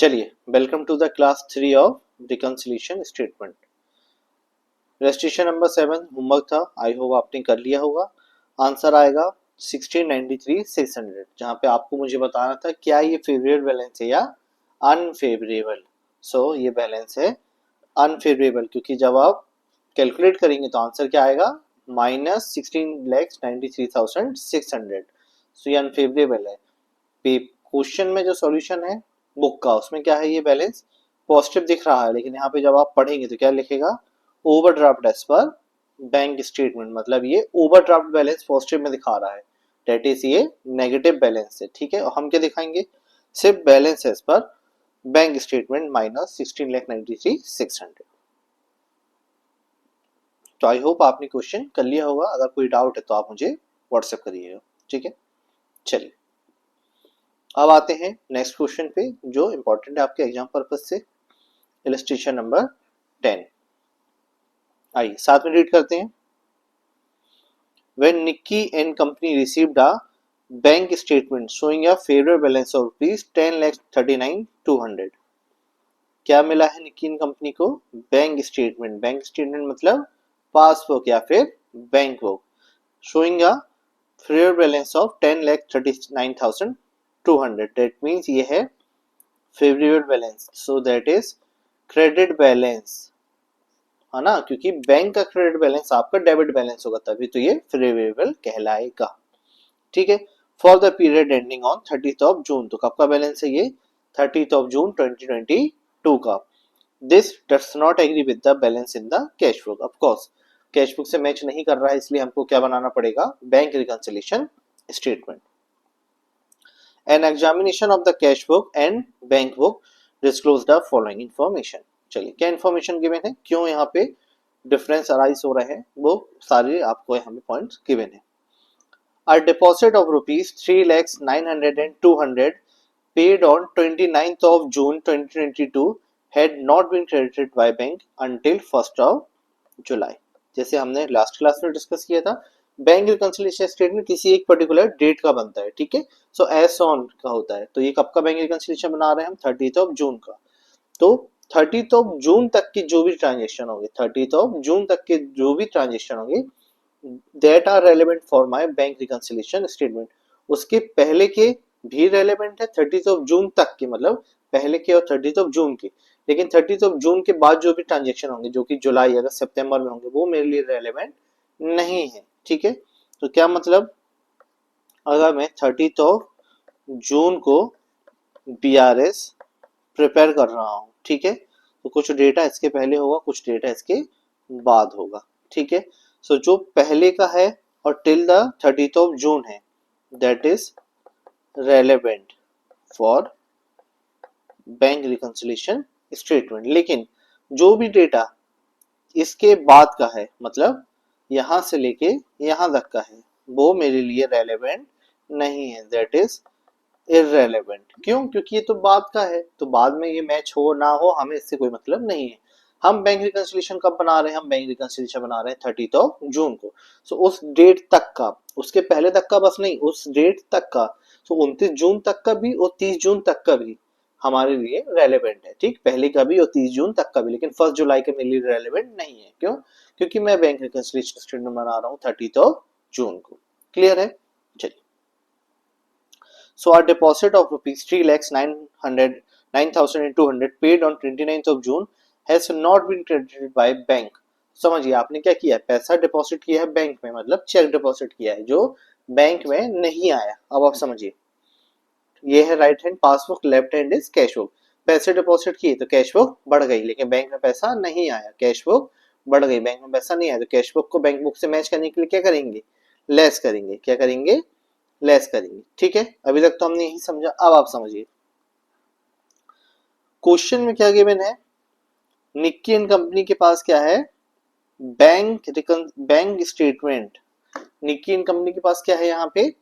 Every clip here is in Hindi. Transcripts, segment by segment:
चलिए, welcome to the class 3 of reconciliation statement. Restriction number 7 homework था, आई होप आपने कर लिया होगा। आंसर आएगा 1693 600, जहां पे आपको मुझे बताना था क्या ये फेवरेबल बैलेंस है या अनफेवरेबल। सो ये बैलेंस है अनफेवरेबल, क्योंकि जब आप कैलकुलेट करेंगे तो आंसर क्या आएगा -16,93,600। सो ये अनफेवरेबल है। क्वेश्चन में जो सॉल्यूशन है बुक का, उसमें क्या है, ये बैलेंस पॉजिटिव दिख रहा है, लेकिन यहाँ पे जब आप पढ़ेंगे तो क्या लिखेगा, overdraft as per bank statement, मतलब ये ओवरड्राफ्ट बैलेंस पॉजिटिव में दिखा रहा है, डेट इज ये नेगेटिव बैलेंस है। ठीक है, और हम क्या दिखाएंगे, सिर्फ balance as per bank statement -16,93,600। तो आई होप आपने क्वेश्चन कर लिया होगा, अगर कोई डाउट है तो आप मुझे व्हाट्सएप करिएगा। ठीक है, चलिए अब आते हैं नेक्स्ट क्वेश्चन पे जो इंपॉर्टेंट है आपके एग्जाम पर्पज से। इलस्ट्रेशन नंबर 10, आइए साथ में रीड करते हैं। When Nikki and company received a bank statement showing a favorable balance of rupees 10,39,200, क्या मिला है निक्की एंड कंपनी को, बैंक स्टेटमेंट। बैंक स्टेटमेंट मतलब पासबुक या फिर bank book, showing a favourable balance of 10,39,200, that means ये है favourable balance, so that is credit balance, है ना, क्योंकि बैंक का क्रेडिट बैलेंस आपका डेबिट बैलेंस होगा, तभी तो ये फेवरेबल कहलाएगा। ठीक है, for the period ending on 30th of June, तो कब का बैलेंस है ये, 30th ऑफ जून 2022 का। This does not agree with the balance in the cash book, of course cash book से मैच नहीं कर रहा है, इसलिए हमको क्या बनाना पड़ेगा, bank reconciliation statement. An examination of the cash book and bank book disclosed the following information। चलिए क्या इन्फॉर्मेशन गिवन है, क्यों यहाँ पे डिफरेंस अराइज हो रहे हैं, वो सारे आपको यहाँ पे पॉइंट्स गिवन है। A deposit of rupees 3,09,200 paid on 29th of June 2022 had not been credited by bank until 1st of July। जैसे हमने लास्ट क्लास में डिस्कस किया था, बैंक रिकंसिलिएशन स्टेटमेंट किसी एक पर्टिकुलर डेट का बनता है। ठीक है, सो एस ऑन का होता है, तो ये कब का बैंक रिकंसिलिएशन बना रहे हैं हम, 30th ऑफ जून का। तो 30th ऑफ जून तक की जो भी ट्रांजेक्शन होंगे, 30th ऑफ जून तक के जो भी ट्रांजेक्शन होंगे, that are relevant for my bank reconciliation statement, उसके पहले के भी रेलेवेंट है 30th ऑफ जून तक के, मतलब पहले के और 30th ऑफ जून के, लेकिन 30th ऑफ जून के बाद जो भी ट्रांजेक्शन होंगे, जो कि जुलाई अगस्त सितंबर में होंगे, वो मेरे लिए रेलेवेंट नहीं है। ठीक है, तो क्या मतलब, अगर मैं 30th ऑफ जून को बीआरएस प्रिपेयर कर रहा हूँ, ठीक है, तो कुछ डेटा इसके पहले होगा, कुछ डेटा इसके बाद होगा। ठीक है, सो जो पहले का है और till the 30th of June है, that is relevant for bank reconciliation statement, लेकिन जो भी डेटा इसके बाद का है, मतलब यहां से लेके यहां तक का है, वो मेरे लिए रेलेवेंट नहीं है, दैट इज इररेलेवेंट। क्यों, क्योंकि ये तो बाद का है, तो बाद में ये मैच हो ना हो हमें इससे कोई मतलब नहीं है। हम बैंक रिकंसिलिएशन कब बना रहे हैं, हम बैंक रिकंसिलिएशन बना रहे हैं 30th ऑफ जून को, सो उस डेट तक का, उसके पहले तक का बस नहीं, उस डेट तक का, सो 29 जून तक का भी और 30 जून तक का भी हमारे लिए रेलेवेंट है। ठीक, पहले का भी और 30 जून तक का भी, लेकिन 1 जुलाई के मेरे लिए रेलेवेंट नहीं है। क्यों, क्योंकि मैं बैंक रिकंसिलिएशन स्टेटमेंट बना रहा हूँ 30th ऑफ जून को। क्लियर है, चलिए। So our deposit of rupees 3,09,200 paid on 29th of June has not been credited by bank। समझिए आपने क्या किया है, पैसा डिपॉजिट किया है बैंक में, मतलब चेक डिपॉजिट किया है जो बैंक में नहीं आया। अब आप समझिए, ये है right hand passbook, left hand is cash book. पैसे डिपॉजिट किए तो कैश बुक बढ़ गई, लेकिन बैंक में पैसा नहीं आया, कैश बुक बढ़ गई, बैंक में पैसा नहीं आया, तो कैश बुक को बैंक बुक से मैच करने के लिए क्या करेंगे, लेस करेंगे। क्या करेंगे, लेस करेंगे। ठीक है, अभी तक तो हमने यही समझा, अब आप समझिए क्वेश्चन में क्या गिवन है। निक्की एंड कंपनी के पास क्या है, bank statement. Nikki and company के पास क्या है, यहाँ पे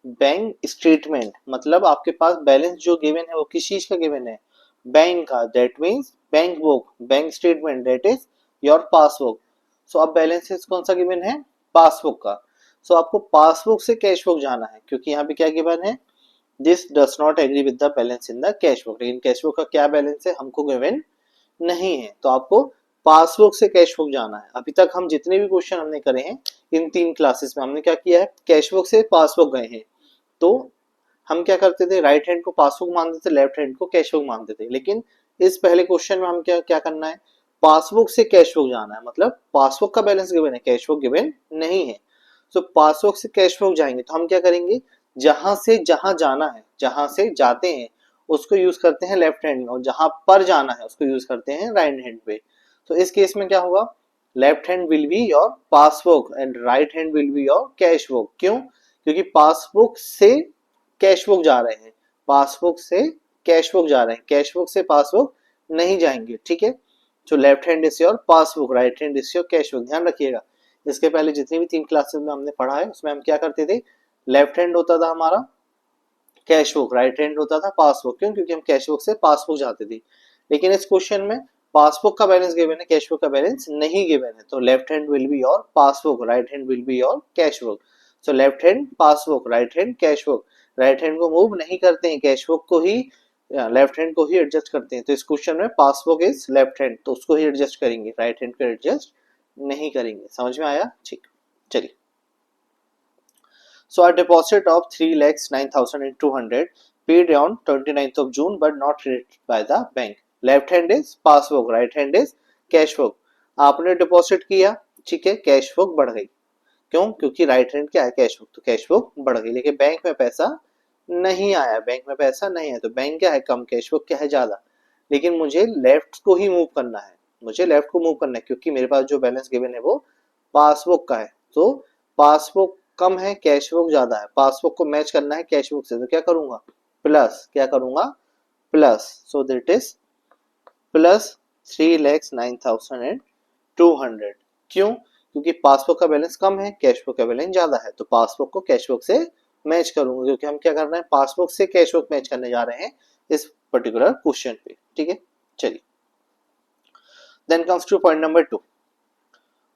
बैंक स्टेटमेंट, मतलब आपके पास बैलेंस जो गिवन है वो किस चीज का गिवन है, बैंक का, that means bank book, bank statement that is your passbook. So अब बैलेंस कौन सा गिवन है, पासबुक का। सो आपको पासबुक से कैश बुक जाना है, क्योंकि यहाँ पे क्या गिवन है, this does not agree with the balance in the cash book, लेकिन कैश बुक का क्या बैलेंस है हमको गिवन नहीं है, तो आपको पासबुक से कैश बुक जाना है। अभी तक हम जितने भी क्वेश्चन हमने करे हैं इन 3 क्लासेस में हमने क्या किया है, कैश बुक से पासबुक गए हैं। तो हम क्या करते थे, राइट हैंड को पासबुक मानते थे, लेफ्ट हैंड को कैश बुक मानते थे। लेकिन इस पहले क्वेश्चन में हम क्या क्या करना है, पासबुक से कैश बुक जाना है, मतलब पासबुक का बैलेंस गिवन है, कैश बुक गिवन नहीं है। तो पासबुक से कैश बुक जाएंगे तो हम क्या करेंगे, जहां से जहां जाना है, जहां से जाते हैं उसको यूज करते हैं लेफ्ट हैंड में, और जहां पर जाना है उसको यूज करते हैं राइट हैंड पे। तो इस केस में क्या होगा, left hand will be your passbook and right hand will be your cash book. क्यों, क्योंकि पासबुक से कैश बुक जा रहे हैं, पासबुक से कैश बुक जा रहे हैं, कैश बुक से पासबुक नहीं जाएंगे, ठीक है। तो left hand is your passbook, right hand is your cash book, ध्यान रखिएगा। इसके पहले जितनी भी 3 क्लासेस में हमने पढ़ा है उसमें हम क्या करते थे, लेफ्ट हैंड होता था हमारा कैश बुक, राइट हैंड होता था पासबुक। क्यों, क्योंकि हम कैश बुक से पासबुक जाते थे। लेकिन इस क्वेश्चन में पासबुक का बैलेंस गिवन है, कैश बुक का बैलेंस नहीं गिवन है, तो left hand will be your passbook, right hand will be your cash book. So left hand passbook, right hand cash book, right hand को मूव नहीं करते हैं, कैश बुक को ही लेफ्ट हैंड को ही एडजस्ट करते हैं। तो इस क्वेश्चन में पासबुक इज लेफ्ट हैंड, तो उसको ही एडजस्ट करेंगे, राइट हैंड को एडजस्ट नहीं करेंगे। समझ में आया, ठीक, चलिए। So a deposit of 3,09,200 paid on 29th of June but not credited by the bank. Left hand is passbook, right hand is cash book. आपने डिपॉजिट किया, ठीक है, कैश बुक बढ़ गई। क्यों, क्योंकि राइट हैंड क्या है, कैश बुक, तो कैश बुक बढ़ गई। लेकिन बैंक में पैसा नहीं आया, बैंक में पैसा नहीं आया, तो बैंक क्या है कम, कैश बुक क्या है ज्यादा। लेकिन मुझे लेफ्ट को ही मूव करना है, मुझे लेफ्ट को मूव करना है, क्योंकि मेरे पास जो बैलेंस गिवन है वो पासबुक का है। तो पासबुक कम है, कैश बुक ज्यादा है, पासबुक को मैच करना है कैश बुक से, तो क्या करूंगा, प्लस, क्या करूंगा, plus. So that is plus 3,09,200। क्यों, क्योंकि पासबुक का बैलेंस कम है, कैश बुक का बैलेंस ज्यादा है, तो पासबुक को कैश बुक से मैच करूंगा, क्योंकि हम क्या कर रहे हैं, पासबुक से कैश बुक मैच करने जा रहे हैं इस पर्टिकुलर क्वेश्चन पे, ठीक है। चलिए, then comes to point number 2।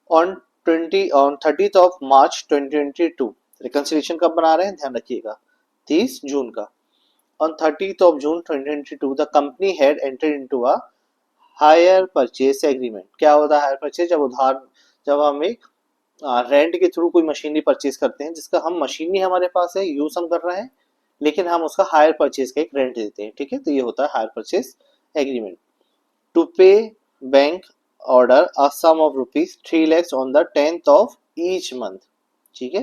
On 30th of March 2022 reconciliation कब बना रहे हैं, ध्यान रखिएगा, 30 जून का। On 30th of June 2022 the company had entered into a hire purchase agreement। क्या होता है हायर परचेज, जब उधार, जब हम एक रेंट के थ्रू कोई मशीनरी परचेज करते हैं, जिसका हम मशीनरी हमारे पास है, यूज हम कर रहे हैं, लेकिन हम उसका हायर परचेज का एक रेंट देते हैं, ठीक है। तो ये होता है hire purchase agreement. To pay bank order a sum of rupees 3 lakhs on the 10th of each month, ठीक है।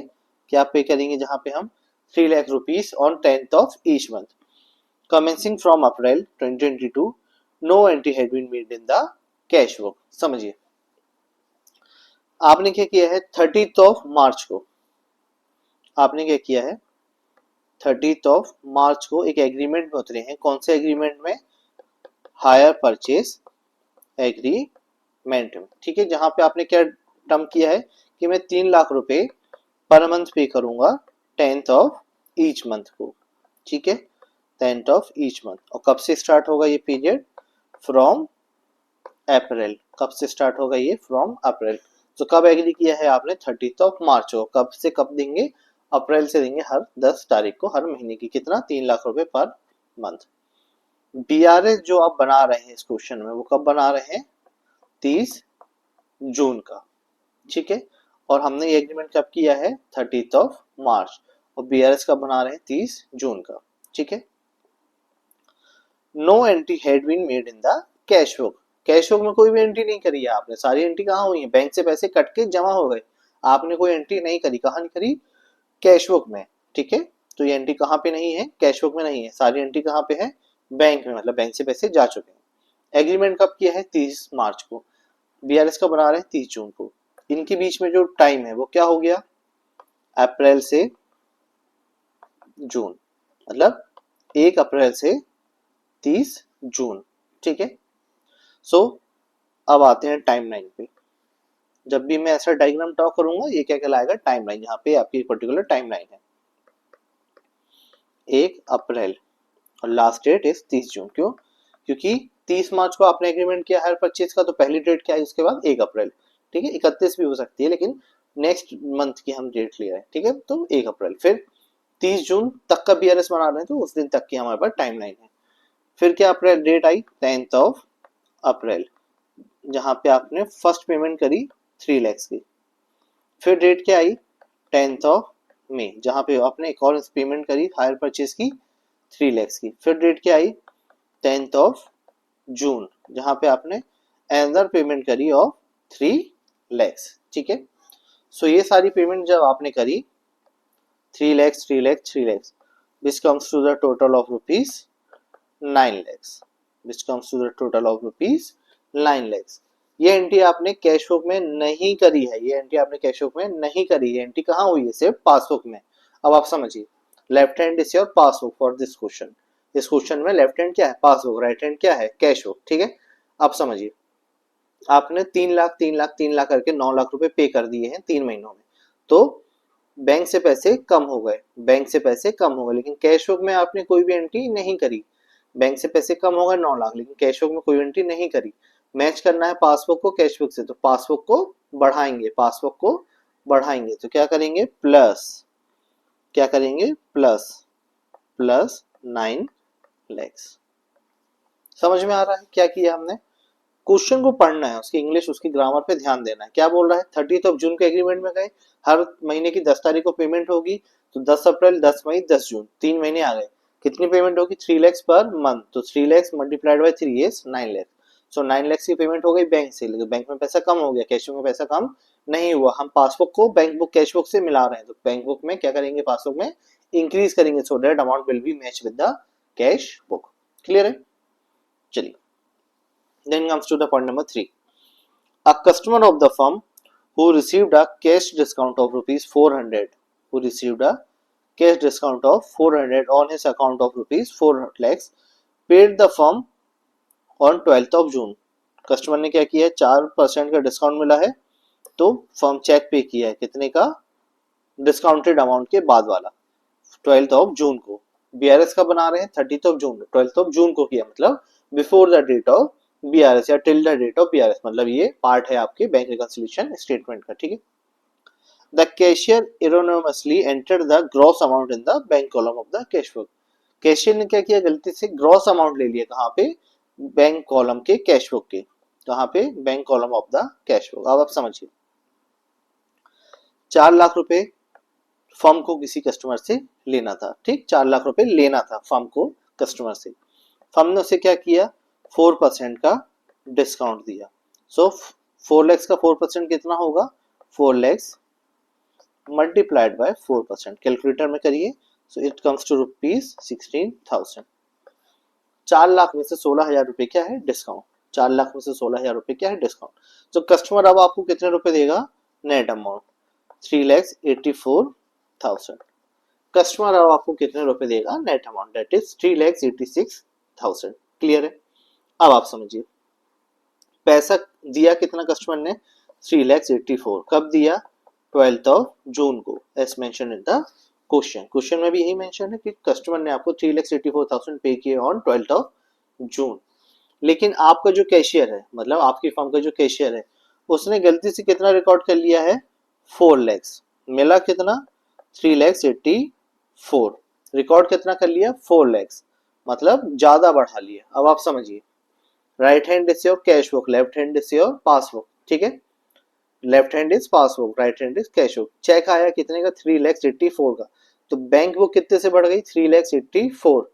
क्या पे करेंगे, जहां पे हम 3 lakh rupees on 10th of each month, commencing from April 2022, no entry had been made in the cash book. समझिए, आपने क्या किया है, 30th ऑफ मार्च को आपने क्या किया है, 30th ऑफ मार्च को एक एग्रीमेंट में उतरे हैं। कौन से एग्रीमेंट में, हायर परचेज एग्रीमेंट में, ठीक है। जहां पे आपने क्या टर्म किया है कि मैं 3 लाख रुपए पर मंथ पे करूंगा 10th ऑफ ईच मंथ को, ठीक है, 10th ऑफ ईच मंथ। और कब से स्टार्ट होगा ये पीरियड, फ्रॉम अप्रैल। कब से स्टार्ट होगा ये, फ्रॉम अप्रैल। तो कब एग्री किया है आपने, 30th ऑफ मार्च को। कब से कब देंगे, अप्रैल से देंगे, हर 10 तारीख को, हर महीने की कितना, 3 लाख रुपए पर मंथ। बीआरएस जो आप बना रहे हैं इस क्वेश्चन में, वो कब बना रहे हैं, 30 जून का, ठीक है। और हमने ये एग्रीमेंट कब किया है, 30th ऑफ मार्च, और बीआरएस कब बना रहे हैं, 30 जून का, ठीक है। No entry had been made in the cash book. Cash book में कोई भी एंट्री नहीं करी है आपने, सारी एंट्री कहाँ हुई है, बैंक से पैसे कट के जमा हो गए, आपने कोई एंट्री नहीं करी, कहाँ नहीं करी, कैश बुक में, ठीक है। तो ये एंट्री कहाँ पे नहीं है, कैश बुक में नहीं है, सारी एंट्री कहाँ पे है, बैंक में, मतलब बैंक से पैसे जा चुके हैं। एग्रीमेंट कब किया है, 30 मार्च को, बीआरएस का बना रहे हैं 30 जून को। इनके बीच में जो टाइम है वो क्या हो गया, अप्रैल से जून, मतलब 1 अप्रैल से 30 जून, ठीक है। सो अब आते हैं टाइमलाइन पे। जब भी मैं ऐसा डायग्राम ड्रॉ करूंगा, ये क्या कहलाएगा, टाइमलाइन। यहाँ पे आपकी पर्टिकुलर टाइमलाइन है, 1 अप्रैल और लास्ट डेट इज 30 जून। क्यों, क्योंकि 30 मार्च को आपने एग्रीमेंट किया हायर परचेज का, तो पहली डेट क्या है उसके बाद, 1 अप्रैल, ठीक है। 31 भी हो सकती है, लेकिन नेक्स्ट मंथ की हम डेट ले रहे हैं, ठीक है। तो 1 अप्रैल, फिर 30 जून तक का बीआरएस बना रहे हैं तो उस दिन तक की हमारे पास टाइमलाइन है। फिर क्या अप्रैल date I 10th of April, जहां पे आपने फर्स्ट पेमेंट करी 3 लाख की। फिर डेट क्या आई 10th ऑफ मई, जहां पे आपने एक और पेमेंट करी हायर परचेज की 3 लाख की। फिर डेट क्या आई 10th ऑफ जून, जहां पे आपने अनदर पेमेंट करी ऑफ 3 लाख। ठीक है, सो ये सारी पेमेंट जब आपने करी 3 lakh 3 lakh 3 lakh, which comes to the total of rupees 9 lakhs, which comes to the total of rupees 9 lakhs। ये एंट्री आपने कैश बुक में नहीं करी है, ये एंट्री आपने कैश बुक में नहीं करी है, एंट्री कहाँ हुई है सिर्फ पासबुक में। अब आप समझिए, left hand is your passbook for this question. इस क्वेश्चन में लेफ्ट हैंड क्या है पासबुक, राइट हैंड क्या है कैश बुक। ठीक है, अब समझिए, आपने 3 लाख करके 9 लाख रुपए पे कर दिए हैं 3 महीनों में, तो बैंक से पैसे कम हो गए, बैंक से पैसे कम हो गए, लेकिन कैश बुक में आपने कोई भी एंट्री नहीं करी। बैंक से पैसे कम हो गए 9 लाख, लेकिन कैश बुक में कोई एंट्री नहीं करी। मैच करना है पासबुक को कैश बुक से, तो पासबुक को बढ़ाएंगे, पासबुक को बढ़ाएंगे तो क्या करेंगे प्लस, क्या करेंगे प्लस, प्लस 9 lakhs। समझ में आ रहा है क्या किया हमने। क्वेश्चन को पढ़ना है, उसकी इंग्लिश उसकी ग्रामर पे ध्यान देना है। क्या बोल रहा है 30th ऑफ जून के एग्रीमेंट में गए, हर महीने की 10 तारीख को पेमेंट होगी, तो 10 अप्रैल 10 मई 10 जून 3 महीने आ गए। कितनी पेमेंट होगी 3 lakhs पर मंथ, तो 3 lakhs multiplied by 3 is 9 lakhs। So 9 lakhs की पेमेंट हो गई बैंक से, लेकिन बैंक में पैसा कम हो गया, कैश बुक में पैसा कम नहीं हुआ। हम पासबुक को बैंक बुक कैश बुक से मिला रहे हैं, तो बैंक बुक में क्या करेंगे पासबुक में इंक्रीज करेंगे, so that amount will be match with the cash book. Clear है, चलिए। Then comes to the point number 3. A customer of the firm who received a cash discount of rupees 400, who received a cash discount of 400 on his account of rupees 4 lakhs, paid the firm on 12th of June। Customer ने क्या किया 4% का डिस्काउंट मिला है, तो फर्म चेक पे किया है कितने का डिस्काउंटेड अमाउंट के बाद वाला 12th ऑफ जून को। बीआरएस का बना रहे हैं 30th of June, 12th of June को किया, मतलब before the date of BRS या till the date of BRS, मतलब ये पार्ट है आपके बैंक रिकंसिलिएशन स्टेटमेंट का। ठीक है, the cashier erroneously entered the gross amount in the bank column of the cash book. Cashier ने क्या किया गलती से ग्रॉस अमाउंट ले लिया, कहाँ पे बैंक कॉलम के कैश बुक के, कहाँ पे bank column of the cash book. अब आप समझिए 4 लाख रुपए फर्म को किसी कस्टमर से लेना था, ठीक 4 लाख रुपए लेना था फर्म को कस्टमर से, फर्म ने उसे क्या किया 4% का डिस्काउंट दिया। सो 4 लैक्स का 4% कितना होगा 4 लैक्स मल्टीप्लाइड बाय 4%, कैलकुलेटर में करिए, so it comes to rupees 16,000। 4 lakh में से 16,000 रुपए क्या है डिस्काउंट, 4 लाख में से 16,000 रुपए क्या है डिस्काउंट। तो कस्टमर अब आपको कितने रुपए देगा नेट अमाउंट 3,84,000। कस्टमर अब आपको कितने रुपए देगा net amount, that is 3,86,000। Clear है, अब आप समझिए पैसा दिया कितना कस्टमर ने 3,84,000, कब दिया 12th ऑफ जून को, as mention in the question. Question में भी यही मेंशन है कि कस्टमर ने आपको 3,84,000 पे किए ऑन 12th ऑफ जून। लेकिन आपका जो कैशियर है, मतलब आपकी फर्म का जो कैशियर है, उसने गलती से कितना रिकॉर्ड कर लिया है 4 लैक्स, मिला कितना 3,84,000, रिकॉर्ड कितना कर लिया 4 लैक्स, मतलब ज्यादा बढ़ा लिया। अब आप समझिए right hand is your cash book, left hand is your passbook. ठीक है, left hand is passbook, right hand is cash book. Cheque आया कितने का 3,84,000 का, तो बैंक बुक कितने से बढ़ गई 3,84,000,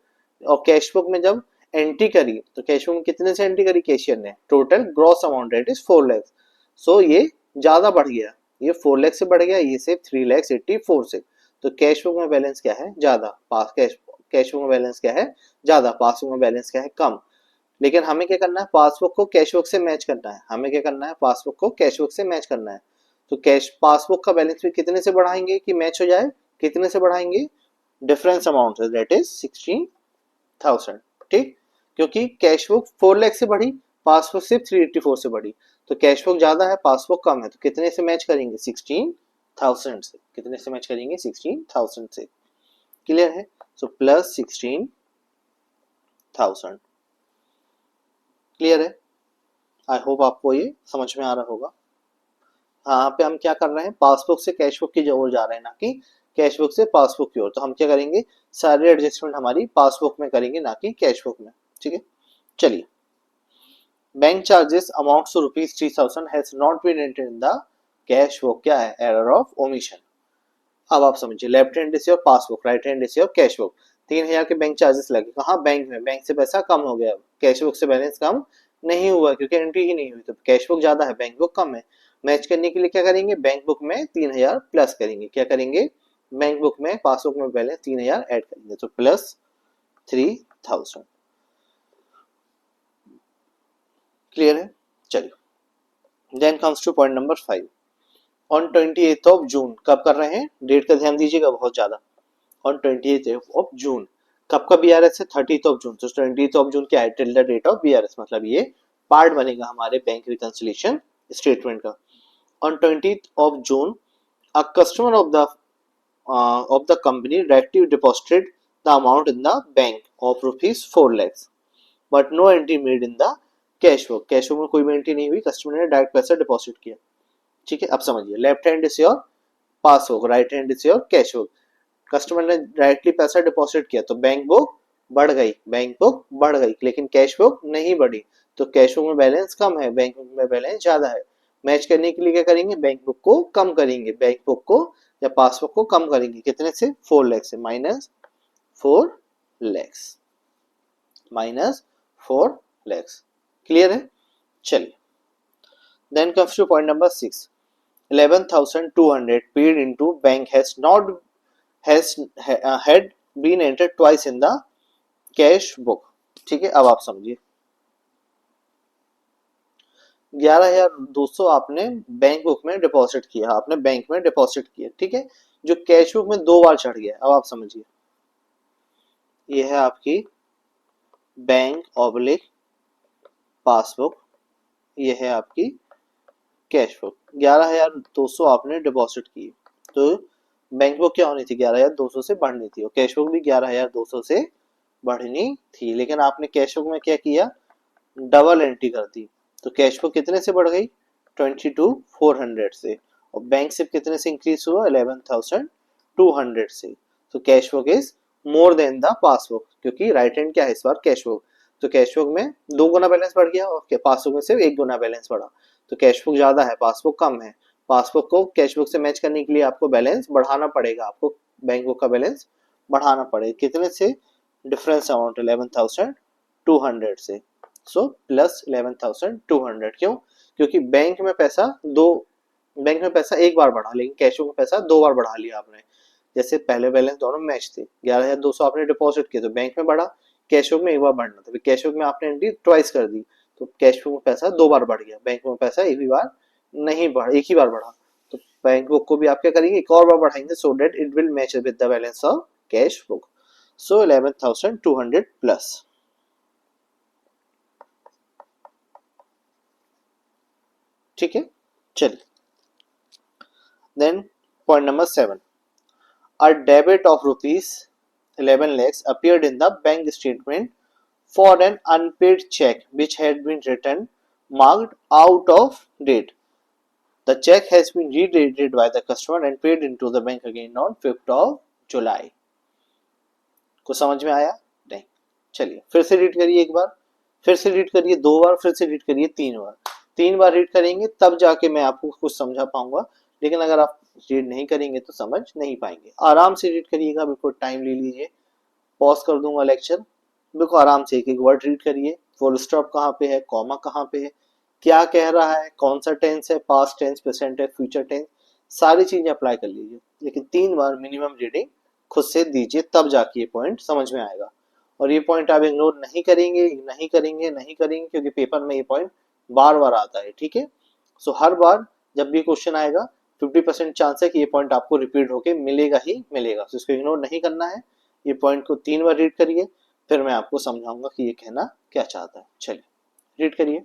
और कैश बुक में जब एंट्री करी तो कैश बुक में कितने से एंट्री करी कैशियर ने, total gross amount that is 4 lakh. So ये ज्यादा बढ़ गया, ये 4 लाख से बढ़ गया, ये सिर्फ 3,84,000 से, तो कैश बुक में बैलेंस क्या है ज्यादा, पास कैश बुक में बैलेंस क्या है ज्यादा, पासबुक में बैलेंस क्या है कम। लेकिन हमें क्या करना है पासबुक को कैश बुक से मैच करना है, हमें क्या करना है पासबुक को कैश बुक से मैच करना है। तो कैश पासबुक का बैलेंस भी कितने से बढ़ाएंगे कि मैच हो जाए, कितने से बढ़ाएंगे डिफरेंस अमाउंट है दैट इज 16,000। ठीक, क्योंकि कैश बुक 4 लाख से बढ़ी, पासबुक सिर्फ 384 से बढ़ी, तो कैश बुक ज्यादा है पासबुक कम है, तो कितने से मैच करेंगे 16,000 से, कितने से मैच करेंगे 16,000 से। क्लियर है, सो प्लस 16,000। क्लियर है, आई होप आपको ये समझ में आ रहा होगा। यहाँ पे हम क्या कर रहे हैं पासबुक से कैश बुक की ओर जा रहे हैं, ना कि कैश बुक से पासबुक की ओर। तो हम क्या करेंगे, सारे एडजस्टमेंट हमारी पासबुक में करेंगे, ना कि कैश बुक में। ठीक है, चलिए। Bank charges amount to ₹3000 has not been entered in the cash book, क्या है, एरर ऑफ ओमिशन। अब आप समझिए, left hand is your passbook, right hand is your cash book. 3000 के बैंक चार्जेस लगे कहाँ, बैंक में। बैंक से पैसा कम हो गया, कैश बुक से बैलेंस कम नहीं हुआ क्योंकि एंट्री ही नहीं हुई, तो कैश बुक ज्यादा है, बैंक बुक कम है। मैच करने के लिए क्या करेंगे, बैंक बुक में 3000 प्लस करेंगे। क्या करेंगे, बैंक बुक में पासबुक में बैलेंस 3000 ऐड करेंगे, तो प्लस 3000। क्लियर है, चलिए। Then comes to point number 5। On 28th of June, कब कर रहे हैं, डेट का ध्यान दीजिएगा बहुत ज्यादा। ऑन 28th ऑफ जून, कब का बीआरएस है, 30th ऑफ जून। तो 20th ऑफ जून क्या है, till the date of BRS, मतलब ये पार्ट बनेगा हमारे बैंक रिकंसिलिएशन स्टेटमेंट का। On 20th of June, a customer of the company directly deposited the amount in the bank of rupees 4 lakhs, but no entry made in the cash book. Cash book में कोई भी एंट्री नहीं हुई, कस्टमर ने डायरेक्ट पैसा डिपॉजिट किया। ठीक है, अब समझिए, left hand is your passbook, right hand is your cash book. Customer ने डायरेक्टली पैसा डिपॉजिट किया तो बैंक बुक बढ़ गई, बैंक बुक बढ़ गई, लेकिन कैश बुक नहीं बढ़ी। तो कैश बुक में बैलेंस कम है, बैंक बुक में बैलेंस ज्यादा है। मैच करने के लिए क्या करेंगे, बैंक बुक को कम करेंगे, बैंक बुक को या पासबुक को कम करेंगे, कितने से, 4 लाख से, minus 4 lakhs, minus 4 lakhs. Clear है, चलिए। Then comes to point number 6। 11,200 paid into bank has had been entered twice in the cash book। ठीक है, अब आप समझिए, 11,200 आपने बैंक बुक में डिपॉजिट किया, आपने बैंक में डिपॉजिट किया, ठीक है, जो कैश बुक में 2 बार चढ़ गया। अब आप समझिए, ये है आपकी बैंक ऑब्लिक पासबुक, ये है आपकी कैश बुक। 11,200 आपने डिपॉजिट की, तो बैंक बुक क्या होनी थी, 11,200 से बढ़नी थी, और कैश बुक भी 11,200 से बढ़नी थी, लेकिन आपने कैश बुक में क्या किया, डबल एंट्री कर दी। तो कैश बुक कितने से बढ़ गई, 22,400 से, और बैंक सिर्फ कितने से इंक्रीज हुआ, 11,200 से। तो cash book is more than the passbook, क्योंकि राइट हैंड क्या है इस बार, कैश बुक। तो कैश बुक में 2 गुना बैलेंस बढ़ गया और पासबुक में सिर्फ 1 गुना बैलेंस बढ़ा। तो कैश बुक ज्यादा है, पासबुक कम है। पासबुक को कैश बुक से मैच करने के लिए आपको बैलेंस बढ़ाना पड़ेगा, आपको बैंक बुक का बैलेंस बढ़ाना पड़ेगा, कितने से, डिफरेंस अमाउंट 11,200 से। सो प्लस 11,200, क्यों, क्योंकि बैंक में पैसा एक बार बढ़ा, लेकिन कैश बुक में पैसा 2 बार बढ़ा लिया आपने। जैसे पहले बैलेंस दोनों मैच थे, 11,200 आपने डिपॉजिट किया तो बैंक में बढ़ा, कैश बुक में एक बार बढ़ना था, फिर कैश बुक में आपने एंट्री ट्वाइस कर दी, तो कैश बुक में पैसा 2 बार बढ़ गया, बैंक में पैसा एक ही बार नहीं बढ़ा, एक ही बार बढ़ा। तो बैंक बुक को भी आप क्या करेंगे, एक और बार बढ़ाएंगे, so that it will match with the balance of cash book. So 11,200 plus. ठीक है, चलिए। Then point number 7। A debit of rupees 11 lakhs appeared in the bank statement for an unpaid check which had been written marked out of date. The check has been redated by the customer and paid into the bank again on 5th of July। को समझ में आया, नहीं, चलिए फिर से रीड करिए एक बार, फिर से रीड करिए 2 बार, फिर से रीड करिए 3 बार। 3 बार रीड करेंगे तब जाके मैं आपको कुछ समझा पाऊंगा, लेकिन अगर आप रीड नहीं करेंगे तो समझ नहीं पाएंगे। आराम से रीड करिएगा, बिल्कुल टाइम ले लीजिए, पॉज कर दूंगा लेक्चर, बिल्कुल आराम से एक एक वर्ड रीड करिए, फुल स्टॉप कहाँ पे है, कॉमा कहाँ पे है, क्या कह रहा है, कौन सा टेंस है, पास्ट टेंस, प्रेजेंट है, फ्यूचर टेंस, सारी चीजें अप्लाई कर लीजिए, लेकिन 3 बार मिनिमम रीडिंग खुद से दीजिए, तब जाके ये पॉइंट समझ में आएगा। और ये पॉइंट आप इग्नोर नहीं करेंगे, नहीं करेंगे, नहीं करेंगे, क्योंकि पेपर में ये पॉइंट बार बार आता है। ठीक है, सो हर बार जब भी क्वेश्चन आएगा 50% चांस है कि ये पॉइंट आपको रिपीट होके मिलेगा ही मिलेगा, तो इसको इग्नोर नहीं करना है। ये पॉइंट को 3 बार रीड करिए, फिर मैं आपको समझाऊंगा कि ये कहना क्या चाहता है। चलिए रीड करिए।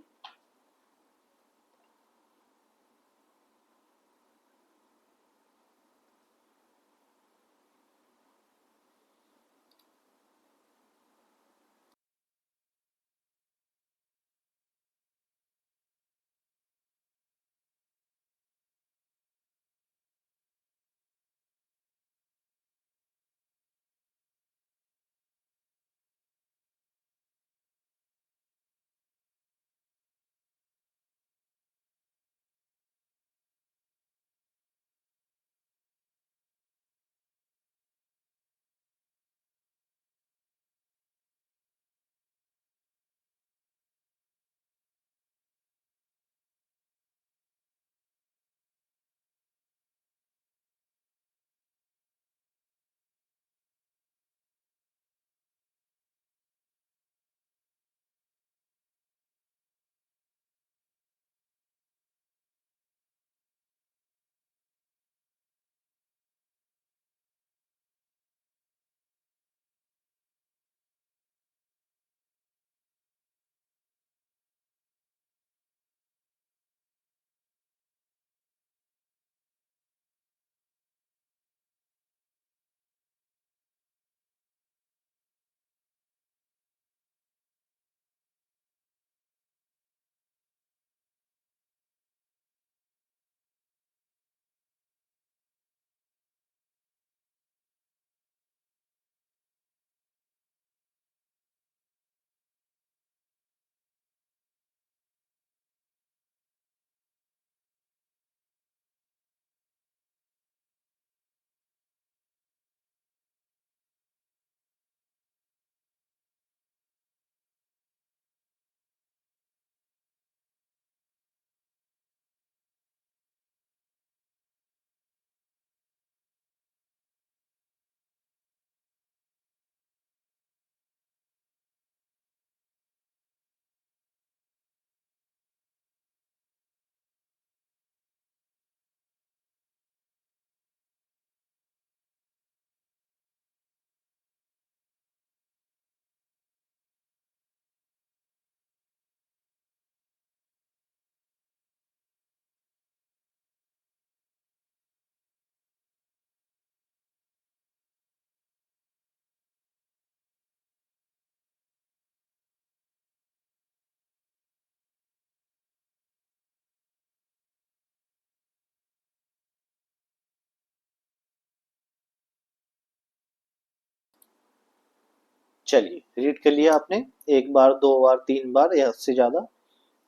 चलिए रीड कर लिया आपने, एक बार, दो बार, तीन बार या उससे ज्यादा।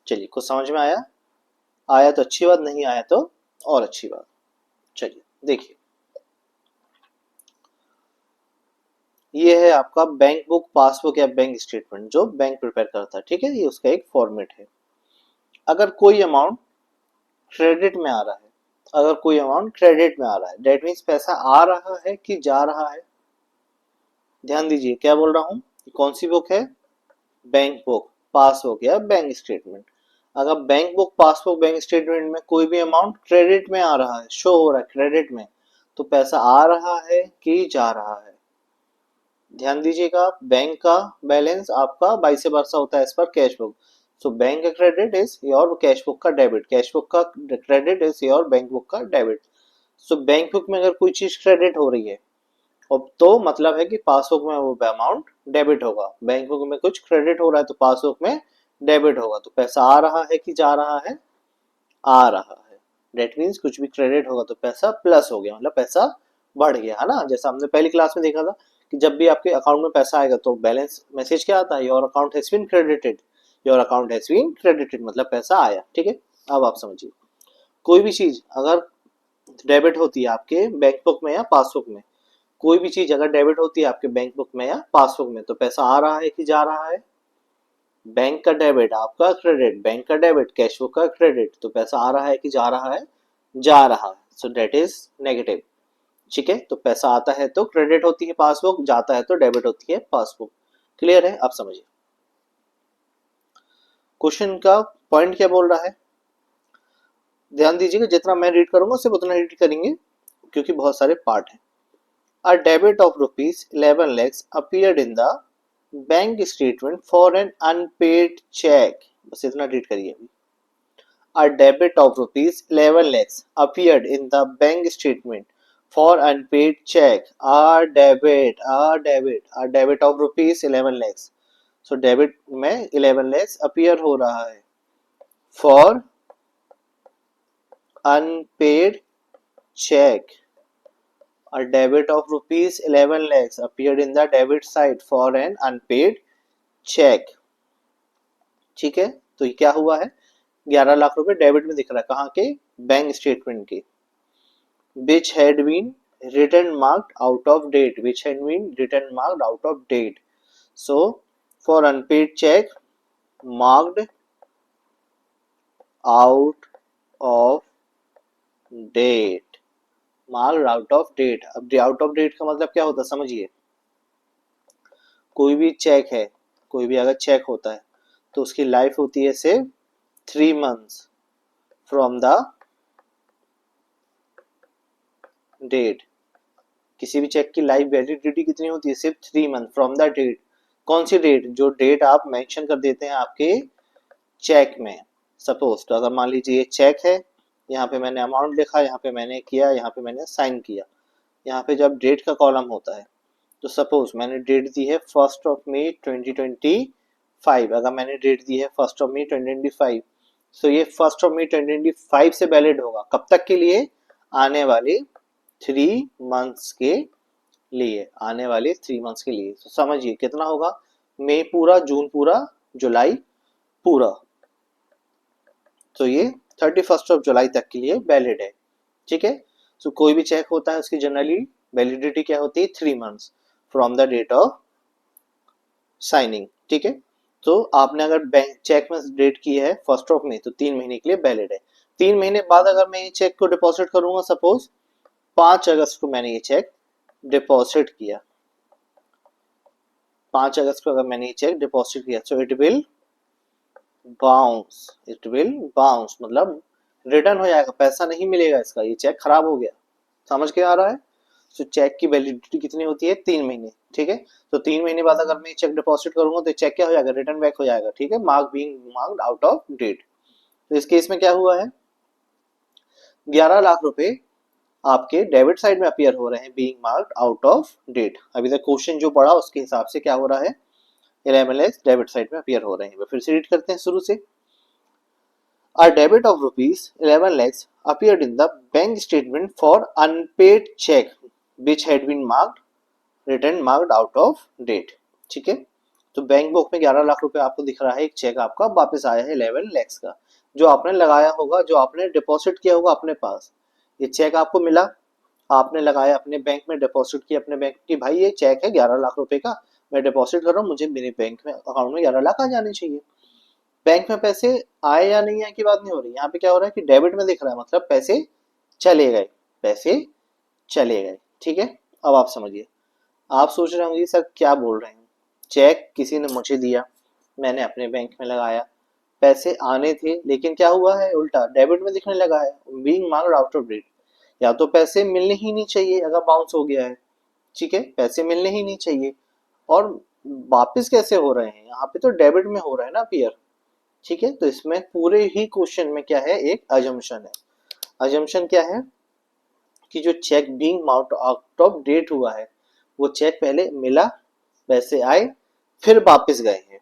चलिए कुछ समझ में आया? आया तो अच्छी बात, नहीं आया तो और अच्छी बात। चलिए देखिए, ये है आपका बैंक बुक, पासबुक या बैंक स्टेटमेंट जो बैंक प्रिपेयर करता है, ठीक है, ये उसका एक फॉर्मेट है। अगर कोई अमाउंट क्रेडिट में आ रहा है, अगर कोई अमाउंट क्रेडिट में आ रहा है, डेट मीन्स पैसा आ रहा है कि जा रहा है। ध्यान दीजिए क्या बोल रहा हूं, कौन सी बुक है? बैंक बुक, पासबुक या बैंक स्टेटमेंट। अगर bank book, passbook, bank statement में कोई भी अमाउंट क्रेडिट में आ रहा है, शो हो रहा है क्रेडिट में, तो पैसा आ रहा है कि जा रहा है। ध्यान दीजिएगा, बैंक का बैलेंस आपका बाइस वर्षा होता है इस पर कैश बुक। सो बैंक का credit is your cash book का डेबिट, कैश बुक का credit is your bank book का डेबिट। सो बैंक बुक में अगर कोई चीज क्रेडिट हो रही है अब तो मतलब है कि पासबुक में वो अमाउंट डेबिट होगा। बैंक बुक में कुछ क्रेडिट हो रहा है तो पासबुक में डेबिट होगा। तो पैसा आ रहा है कि जा रहा है? आ रहा है। डेट मीन्स कुछ भी क्रेडिट होगा तो पैसा प्लस हो गया, मतलब पैसा बढ़ गया, है ना। जैसा हमने पहली क्लास में देखा था कि जब भी आपके अकाउंट में पैसा आएगा तो बैलेंस मैसेज क्या आता है? Your account has been credited. Your account has been credited मतलब पैसा आया, ठीक है। अब आप समझिए, कोई भी चीज अगर डेबिट होती है आपके बैंक बुक में या पासबुक में, कोई भी चीज अगर डेबिट होती है आपके बैंक बुक में या पासबुक में, तो पैसा आ रहा है कि जा रहा है? बैंक का डेबिट, आपका क्रेडिट, बैंक का डेबिट, कैश बुक का क्रेडिट, तो पैसा आ रहा है कि जा रहा है? जा रहा है। सो डेट इज नेगेटिव, ठीक है। तो पैसा आता है तो क्रेडिट होती है पासबुक, जाता है तो डेबिट होती है पासबुक। क्लियर है? आप समझिए क्वेश्चन का पॉइंट क्या बोल रहा है। ध्यान दीजिएगा, जितना मैं रीड करूंगा सिर्फ उतना रीड करेंगे क्योंकि बहुत सारे पार्ट हैं। A debit of rupees 11 lakhs appeared in the bank statement for an unpaid check. बस इतना रीड करिए अभी। A debit of rupees 11 lakhs appeared in the bank statement for unpaid check. A debit of rupees 11 lakhs. So debit में 11 lakhs appear हो रहा है for unpaid check. A debit of rupees 11 lakhs appeared in the debit side for an unpaid check. ठीक है, तो ये क्या हुआ है? 11 लाख रुपए डेबिट में दिख रहा है, कहाँ के? बैंक स्टेटमेंट के। which had been written marked out of date, which had been written marked out of date. So for unpaid check, marked out of date, marked out of date। अब आउट ऑफ डेट का मतलब क्या होता है समझिए। कोई भी चेक है, कोई भी अगर चेक होता है तो उसकी लाइफ होती है सिर्फ 3 months फ्रॉम द डेट। किसी भी चेक की लाइफ वैलिडिटी कितनी होती है? सिर्फ 3 मंथ फ्रॉम द डेट। कौन सी डेट? जो डेट आप मेंशन कर देते हैं आपके चेक में। सपोज तो अगर मान लीजिए ये चेक है, यहाँ पे मैंने अमाउंट लिखा, यहाँ पे मैंने किया, यहाँ पे मैंने साइन किया। यहाँ पे जब डेट का कॉलम होता है तो सपोज मैंने डेट दी है 1 मई 2025। अगर मैंने डेट दी है 1 मई 2025, तो ये 1 मई 2025 से वैलिड होगा। कब तक के लिए? आने वाले 3 मंथ्स के लिए, आने वाले 3 मंथ्स के लिए। तो समझिए कितना होगा? मई पूरा, जून पूरा, जुलाई पूरा। तो ये 31 जुलाई तक के लिए वैलिड है, ठीक है। सो कोई भी चेक होता है उसकी जनरली वैलिडिटी क्या होती है? 3 months from the date of signing, ठीक है। तो आपने अगर बैंक चेक में डेट की है 1 मई तो 3 महीने के लिए वैलिड है। 3 महीने बाद अगर मैं ये चेक को डिपॉजिट करूंगा, सपोज 5 अगस्त को मैंने ये चेक डिपॉजिट किया, 5 अगस्त को अगर मैंने ये चेक डिपॉजिट किया, so it will bounce, it will bounce मतलब रिटर्न हो जाएगा, पैसा नहीं मिलेगा इसका, ये चेक खराब हो गया। समझ के आ रहा है? तो चेक की वैलिडिटी कितनी होती है? 3 महीने, ठीक है। तो 3 महीने बाद अगर मैं चेक डिपॉजिट करूंगा तो चेक क्या हो जाएगा? रिटर्न बैक हो जाएगा, ठीक है, mark being marked out of date. तो इस केस में क्या हुआ है? 11 लाख रुपए आपके डेबिट साइड में अपियर हो रहे हैं being marked out of date. अभी तक क्वेश्चन जो पढ़ा उसके हिसाब से क्या हो रहा है? 11 lakhs डेबिट साइड में अपियर हो रहे हैं। फिर से रीड करते हैं शुरू से। A debit of rupees 11 lakhs appeared in the bank statement for unpaid check which had been marked written marked out of date। ठीक है। तो बैंक बुक में 11 लाख रुपए आपको दिख रहा है, एक चेक आपका वापस आया है 11 lakhs का, जो आपने लगाया होगा, जो आपने डिपॉजिट किया होगा अपने पास। ये चेक आपको मिला, आपने लगाया अपने बैंक में, डिपॉजिट किया अपने बैंक की, भाई ये चेक है 11 लाख रुपए का, मैं डिपॉजिट कर रहा हूँ, मुझे मेरे बैंक में अकाउंट में 11 लाख आ जाने चाहिए। बैंक में पैसे आए या नहीं आए की बात नहीं हो रही, यहाँ पे क्या हो रहा है कि डेबिट में दिख रहा है, मतलब पैसे चले गए, पैसे चले गए। ठीक है, अब आप समझिए। आप सोच रहे होंगे सर क्या बोल रहे हैं, चेक किसी ने मुझे दिया, मैंने अपने बैंक में लगाया, पैसे आने थे, लेकिन क्या हुआ है, उल्टा डेबिट में दिखने लगा है, being marked out of date. या तो पैसे मिलने ही नहीं चाहिए अगर बाउंस हो गया है, ठीक है, पैसे मिलने ही नहीं चाहिए, और वापस कैसे हो रहे हैं, यहाँ पे तो डेबिट में हो रहा है ना अपीयर। ठीक है, तो इसमें पूरे ही क्वेश्चन में क्या है, एक अजम्पशन है। अजम्पशन क्या है कि जो cheque being out of date हुआ है, वो चेक पहले मिला, पैसे आए, फिर वापस गए हैं।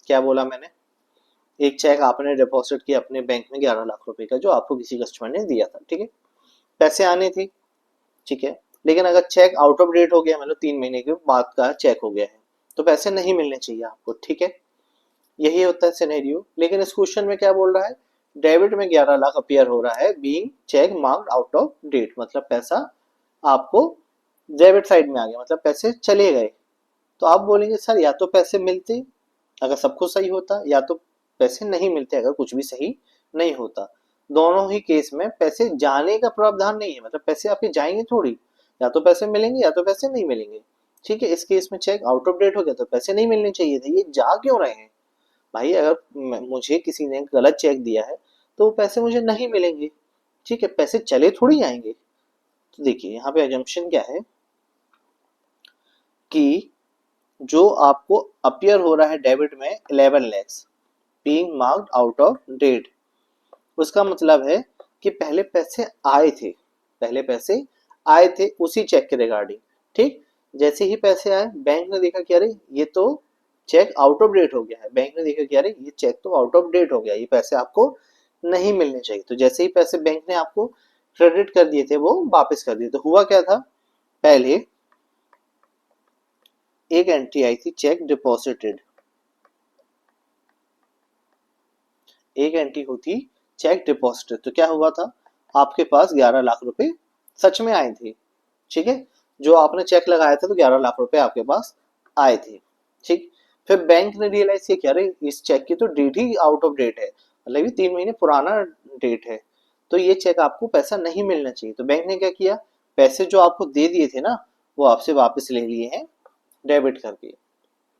क्या बोला मैंने, एक चेक आपने डिपॉजिट किया अपने बैंक में 11 लाख रुपए का, जो आपको किसी कस्टमर ने दिया था, ठीक है, पैसे आने थे, ठीक है, लेकिन अगर चेक आउट ऑफ डेट हो गया, मतलब 3 महीने के बाद का चेक हो गया है, तो पैसे नहीं मिलने चाहिए आपको, ठीक है, यही होता है सिनेरियो। लेकिन इस क्वेश्चन में क्या बोल रहा है, डेबिट में 11 लाख अपीयर हो रहा है, being cheque marked out of date, मतलब पैसा आपको डेबिट साइड में आ गया, मतलब पैसे चले गए। तो आप बोलेंगे सर या तो पैसे मिलते अगर सब कुछ सही होता, या तो पैसे नहीं मिलते अगर कुछ भी सही नहीं होता। दोनों ही केस में पैसे जाने का प्रावधान नहीं है, मतलब पैसे आपके जाएंगे थोड़ी, या तो पैसे मिलेंगे या तो पैसे नहीं मिलेंगे। ठीक है, इस केस में चेक आउट ऑफ डेट हो गया तो पैसे नहीं मिलने चाहिए थे, ये जा क्यों रहे हैं भाई, अगर मुझे किसी ने गलत चेक दिया है तो वो पैसे मुझे नहीं मिलेंगे, ठीक है, पैसे चले थोड़ी आएंगे। तो देखिए यहाँ पे अजम्पशन क्या है कि जो आपको अपीयर हो रहा है डेबिट में 11 lakhs being marked out of date, उसका मतलब है कि पहले पैसे आए थे, पहले पैसे आए थे उसी चेक के रिगार्डिंग, ठीक, जैसे ही पैसे आए बैंक ने देखा कि अरे ये तो चेक आउट ऑफ डेट हो गया है, बैंक ने देखा कि अरे ये चेक तो आउट ऑफ डेट हो गया, ये पैसे आपको नहीं मिलने चाहिए, तो जैसे ही पैसे बैंक ने आपको क्रेडिट कर दिए थे वो वापस कर दिए। तो हुआ क्या था, पहले एक एंट्री आई थी चेक डिपॉजिटेड, एक एंट्री होती चेक डिपॉजिटेड, तो क्या हुआ था, आपके पास 11 लाख रुपए सच में आए थे, ठीक है, जो आपने चेक लगाया था तो 11 लाख रुपए आपके पास आए थे, ठीक। फिर बैंक ने रियलाइज किया कि अरे इस चेक की तो डेट ही आउट ऑफ डेट है, मतलब ये 3 महीने पुराना डेट है, तो ये चेक आपको पैसा नहीं मिलना चाहिए। तो बैंक ने क्या किया, पैसे जो आपको दे दिए थे ना, वो आपसे वापस ले लिए हैं डेबिट करके,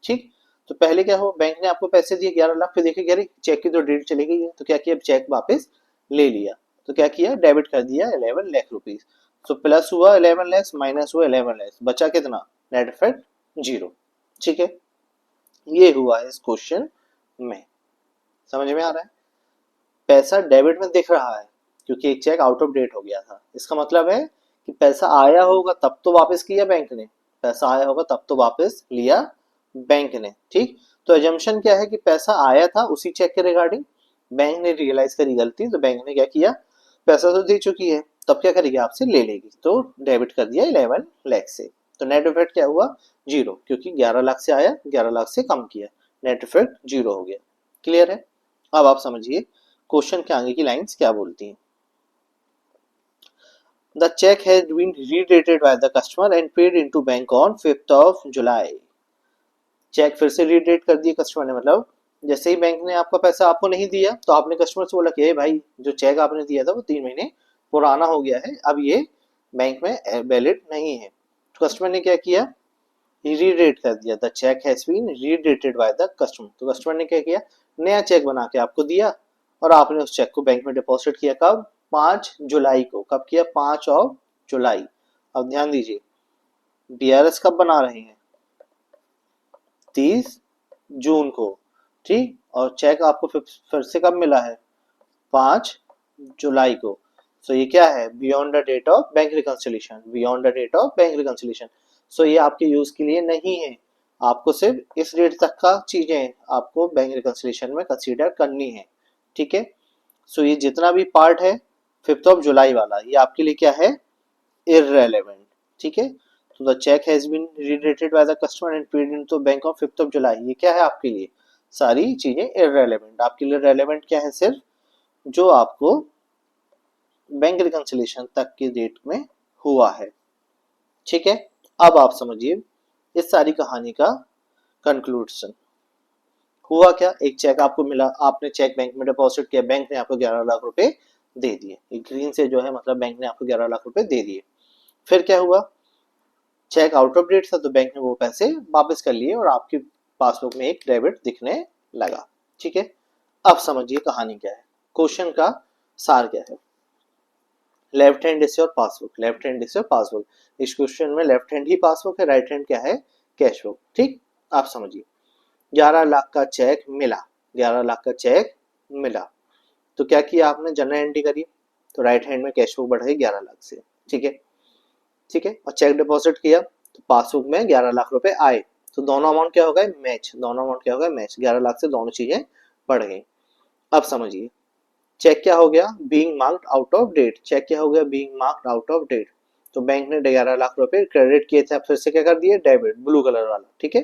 ठीक। तो पहले क्या हुआ, बैंक ने आपको पैसे दिए 11 लाख, फिर देखे कि अरे चेक की तो डेट चली गई है, तो क्या किया, चेक वापस ले लिया, तो क्या किया, डेबिट कर दिया 11 लाख रुपीज। तो प्लस हुआ 11 लैक्स, माइनस हुआ 11 लैक्स, बचा कितना, नेट इफेक्ट 0, ठीक है, ये हुआ है इस क्वेश्चन में। समझ में आ रहा है, पैसा डेबिट में दिख रहा है क्योंकि एक चेक आउट ऑफ डेट हो गया था, इसका मतलब है कि पैसा आया होगा तब तो वापस किया बैंक ने, पैसा आया होगा तब तो वापस लिया बैंक ने, ठीक। तो एजम्पशन क्या है कि पैसा आया था उसी चेक के रिगार्डिंग, बैंक ने रियलाइज करी गलती, तो बैंक ने क्या किया, पैसा तो दे चुकी है, तब क्या करेगी, आपसे ले लेगी, तो डेबिट कर दिया 11 लाख से। तो नेट इफेक्ट क्या हुआ, 0, क्योंकि 11 लाख से आया, 11 लाख से कम किया, नेट इफेक्ट 0 हो गया। क्लियर है, अब आप समझिए क्वेश्चन के आगे की लाइंस क्या बोलती हैं। The cheque has been redated by the customer and paid into bank on 5th of July. Cheque फिर से रीडेट कर दिए कस्टमर ने, मतलब जैसे ही बैंक ने आपका पैसा आपको नहीं दिया तो आपने कस्टमर से बोला कि भाई जो चेक आपने दिया था वो 3 महीने पुराना हो गया है, अब ये बैंक में वैलिड नहीं है। तो कस्टमर ने क्या किया, रीडेट कर दिया, the cheque has been redated by the customer. तो कस्टमर ने क्या किया, नया चेक बना के आपको दिया, और आपने उस चेक को बैंक में डिपॉजिट किया, कब, 5 जुलाई को। कब किया, 5 जुलाई। अब ध्यान दीजिए, बीआरएस कब बना रहे हैं, 30 जून को, ठीक, और चेक आपको फिर से कब मिला है, 5 जुलाई को। सो ये क्या है, beyond the date of bank reconciliation, beyond the date of bank reconciliation. So ये आपके यूज के लिए नहीं है, आपको सिर्फ इस डेट तक का चीजें आपको बैंक रिकंसिलिएशन में कंसीडर करनी है, ठीक है। सो ये जितना भी पार्ट है 5th ऑफ जुलाई वाला, ये आपके लिए क्या है, इररेलेवेंट, ठीक है। तो the cheque has been redated by the customer and paid into bank on 5th of July. ये क्या है आपके लिए? सारी चीजें इररेलेवेंट। आपके लिए रेलेवेंट क्या है? सिर्फ जो आपको बैंक रिकंसिलिएशन तक की डेट में हुआ है। ठीक है, अब आप समझिए इस सारी कहानी का कंक्लूजन। हुआ क्या? एक चेक आपको मिला, आपने चेक बैंक में डिपॉजिट किया, बैंक ने आपको 11 लाख रुपए दे दिए। ग्रीन से जो है मतलब बैंक ने आपको 11 लाख रुपए दे दिए। फिर क्या हुआ? चेक आउट ऑफ डेट था तो बैंक ने वो पैसे वापस कर लिए और आपकी पासबुक में एक डेबिट दिखने लगा। ठीक है, अब समझिए कहानी क्या है, क्वेश्चन का सार क्या है। Left hand is your passbook, left hand is your passbook. इस क्वेश्चन में लेफ्ट हैंड ही पासबुक है, राइट हैंड क्या है? Cash book. ठीक, आप समझिए 11 लाख का चेक मिला, 11 लाख का चेक मिला तो क्या किया आपने? जनरल एंट्री करी तो राइट हैंड में कैश बुक बढ़ गई 11 लाख से। ठीक है, ठीक है, और चेक डिपॉजिट किया तो पासबुक में 11 लाख रुपए आए तो दोनों अमाउंट क्या हो गए? मैच। दोनों अमाउंट क्या हो गए? मैच। 11 लाख से दोनों चीजें बढ़ गई। अब समझिए चेक क्या हो गया? Being marked out of date. Cheque क्या हो गया? Being marked out of date. तो बैंक ने 11 लाख रुपए क्रेडिट किए थे, अब फिर से क्या कर दिए? डेबिट, ब्लू कलर वाला। ठीक है,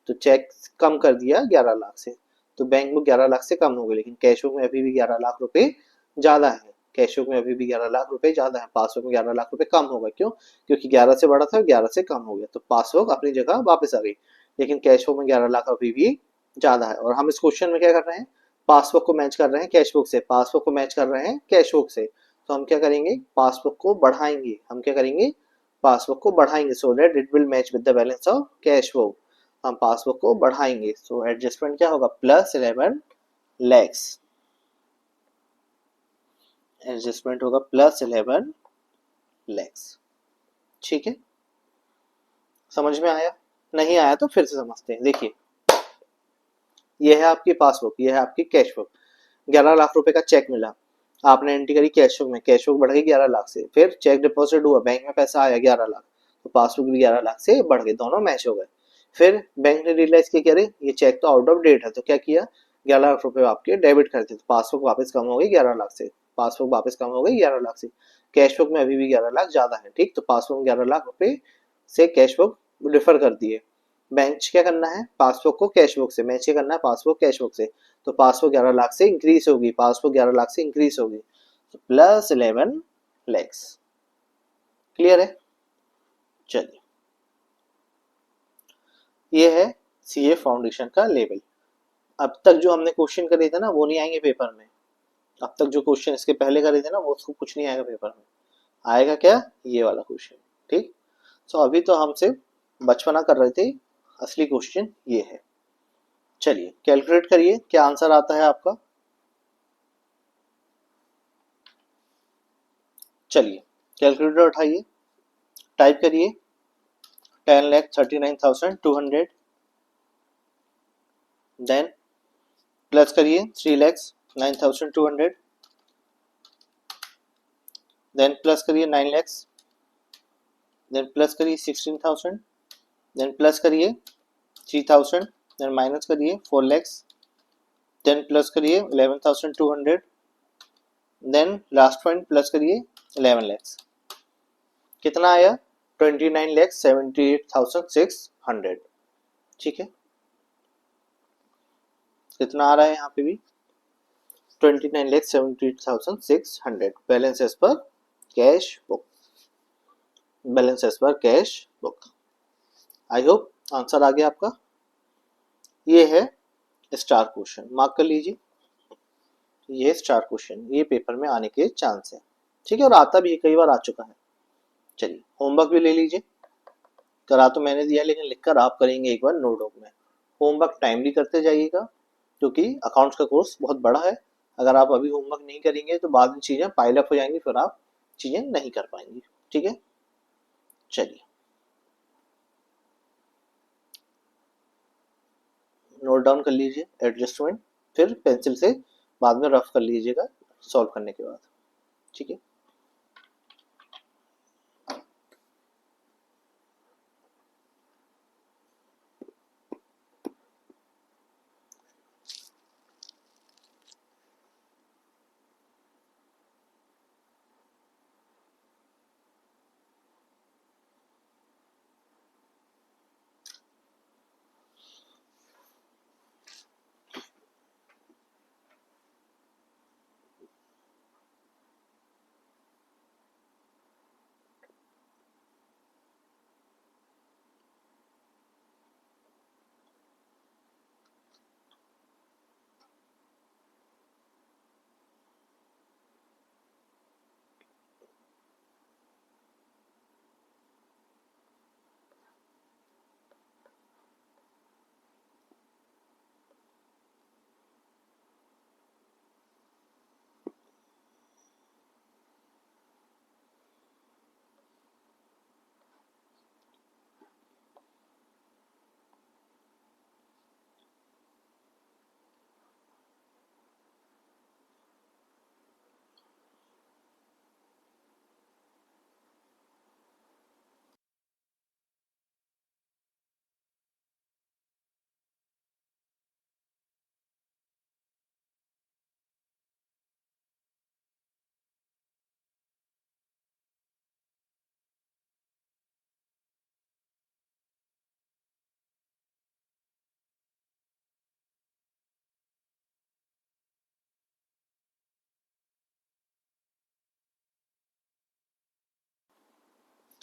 तो चेक कम कर दिया 11 लाख से तो बैंक बुक 11 लाख से कम हो गई, लेकिन कैश बुक में अभी भी 11 लाख रुपए ज्यादा है। कैश बुक में अभी भी 11 लाख रुपए ज्यादा है, पासबुक में 11 लाख रुपए कम होगा। क्यों? क्योंकि 11 से बढ़ा था, 11 से कम हो गया तो पासबुक अपनी जगह वापस आ गई, लेकिन कैश बुक में 11 लाख अभी भी ज्यादा है। और हम इस क्वेश्चन में क्या कर रहे हैं? पासबुक को मैच कर रहे हैं कैश बुक से, पासबुक को मैच कर रहे हैं कैश बुक से। तो हम क्या करेंगे? पासबुक को बढ़ाएंगे। हम क्या करेंगे? पासबुक को बढ़ाएंगे so that it will match with the balance of cash book. हम पासबुक को बढ़ाएंगे तो एडजस्टमेंट क्या होगा? +11 लैक्स। एडजस्टमेंट होगा +11 लैक्स। ठीक है, समझ में आया? नहीं आया तो फिर से समझते हैं। देखिए ये है आपकी पासबुक, ये है आपकी कैश बुक। 11 लाख रुपए का चेक मिला, आपने एंट्री करी कैश बुक में, कैश बुक बढ़ गई 11 लाख से। फिर चेक डिपॉजिट हुआ, बैंक में पैसा आया 11 लाख तो पासबुक भी 11 लाख से बढ़ गई, दोनों मैच हो गए। फिर बैंक ने रियलाइज किया, अरे ये चेक तो आउट ऑफ डेट है, तो क्या किया? 11 लाख रुपए आपके डेबिट कर दिए तो पासबुक वापस कम हो गई 11 लाख से। पासबुक वापस कम हो गई 11 लाख से। कैश बुक में अभी भी 11 लाख ज्यादा है। ठीक, तो पासबुक में 11 लाख रुपए से कैश बुक डिफर कर दिए। मैच क्या करना है? पासबुक को कैश बुक से। मैच क्या करना है? पासबुक कैश बुक से। तो पासबुक 11 लाख से इंक्रीज होगी, पासबुक 11 लाख से इंक्रीज होगी तो +11 लैक्स। क्लियर है? चलिए ये है सीए फाउंडेशन का लेवल। अब तक जो हमने क्वेश्चन करे थे ना वो नहीं आएंगे पेपर में। अब तक जो क्वेश्चन इसके पहले करे थे ना वो उसको कुछ नहीं आएगा पेपर में। आएगा क्या? ये वाला क्वेश्चन। ठीक, सो अभी तो हम सिर्फ बचपना कर रहे थे, असली क्वेश्चन ये है। चलिए कैलकुलेट करिए क्या आंसर आता है आपका। चलिए कैलकुलेटर उठाइए, टाइप करिए 10,39,200, देन प्लस करिए 3,09,200, देन प्लस करिए 9 लैक्स, देन प्लस करिए 16,000, देन प्लस करिए 3,000, देन माइनस करिए 4 लैक्स, देन प्लस करिए 11,200, देन लास्ट पॉइंट प्लस करिए 11 लैक्स। कितना आया? 29,78,600। ठीक है, कितना आ रहा है यहाँ पे भी? 29,78,600 balance as per cash book, balance as per cash book. I hope answer आ गया आपका। ये है स्टार क्वेश्चन, मार्क कर लीजिए। ये स्टार क्वेश्चन, ये पेपर में आने के चांस है। ठीक है, और आता भी कई बार आ चुका है। चलिए होमवर्क भी ले लीजिए। करा तो मैंने दिया लेकिन लिखकर आप करेंगे एक बार नोटबुक में। होमवर्क टाइमली करते जाइएगा क्योंकि अकाउंट्स का कोर्स बहुत बड़ा है। अगर आप अभी होमवर्क नहीं करेंगे तो बाद में चीजें पाइल अप हो जाएंगी, फिर आप चीजें नहीं कर पाएंगे। ठीक है, चलिए नोट डाउन कर लीजिए एडजस्टमेंट, फिर पेंसिल से बाद में रफ कर लीजिएगा सॉल्व करने के बाद। ठीक है,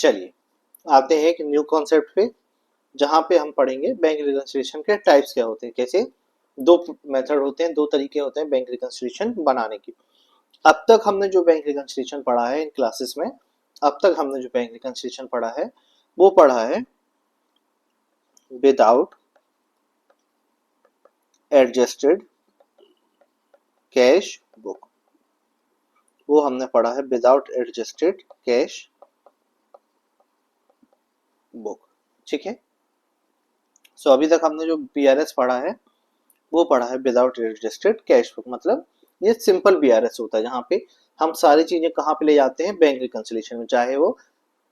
चलिए आते हैं एक न्यू कॉन्सेप्ट पे, जहां पे हम पढ़ेंगे बैंक रिकंसिलिएशन के टाइप्स क्या होते हैं, कैसे दो मेथड होते हैं, दो तरीके होते हैं बैंक रिकंसिलिएशन बनाने की। अब तक हमने जो बैंक रिकंसिलिएशन पढ़ा है इन क्लासेस में, अब तक हमने जो बैंक रिकंसिलिएशन पढ़ा है वो पढ़ा है विदाउट एडजस्टेड कैश बुक, वो हमने पढ़ा है विदाउट एडजस्टेड कैश बुक। ठीक है, सो अभी तक हमने जो बीआरएस पढ़ा है वो पढ़ा है विदाउट एडजस्टेड कैश बुक, मतलब ये सिंपल बीआरएस होता है जहाँ पे हम सारी चीजें कहाँ पे ले जाते हैं, बैंक रिकंसिलिएशन में, चाहे वो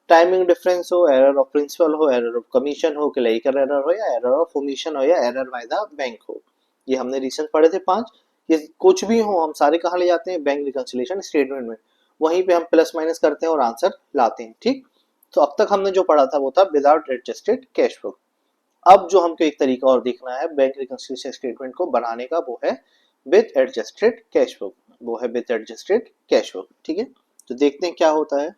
टाइमिंग डिफरेंस हो, एरर ऑफ प्रिंसिपल हो, एरर ऑफ कमीशन हो, क्लरिकल एरर हो, या एरर ऑफ ओमिशन हो, या एरर बाय द बैंक हो। ये हमने रिसेंट पढ़े थे 5। ये कुछ भी हो हम सारे कहाँ ले जाते हैं, बैंक रिकंसिलिएशन स्टेटमेंट में, वहीं पे हम प्लस माइनस करते हैं और आंसर लाते हैं। ठीक, तो अब तक हमने जो पढ़ा था वो था विदाउट एडजस्टेड कैश फ्लो। अब जो हमको एक तरीका और देखना है बैंक रिकंसिलिएशन स्टेटमेंट को बनाने का, वो है विद एडजस्टेड कैश फ्लो, वो है विद एडजस्टेड कैश फ्लो। ठीक है, तो देखते हैं क्या होता है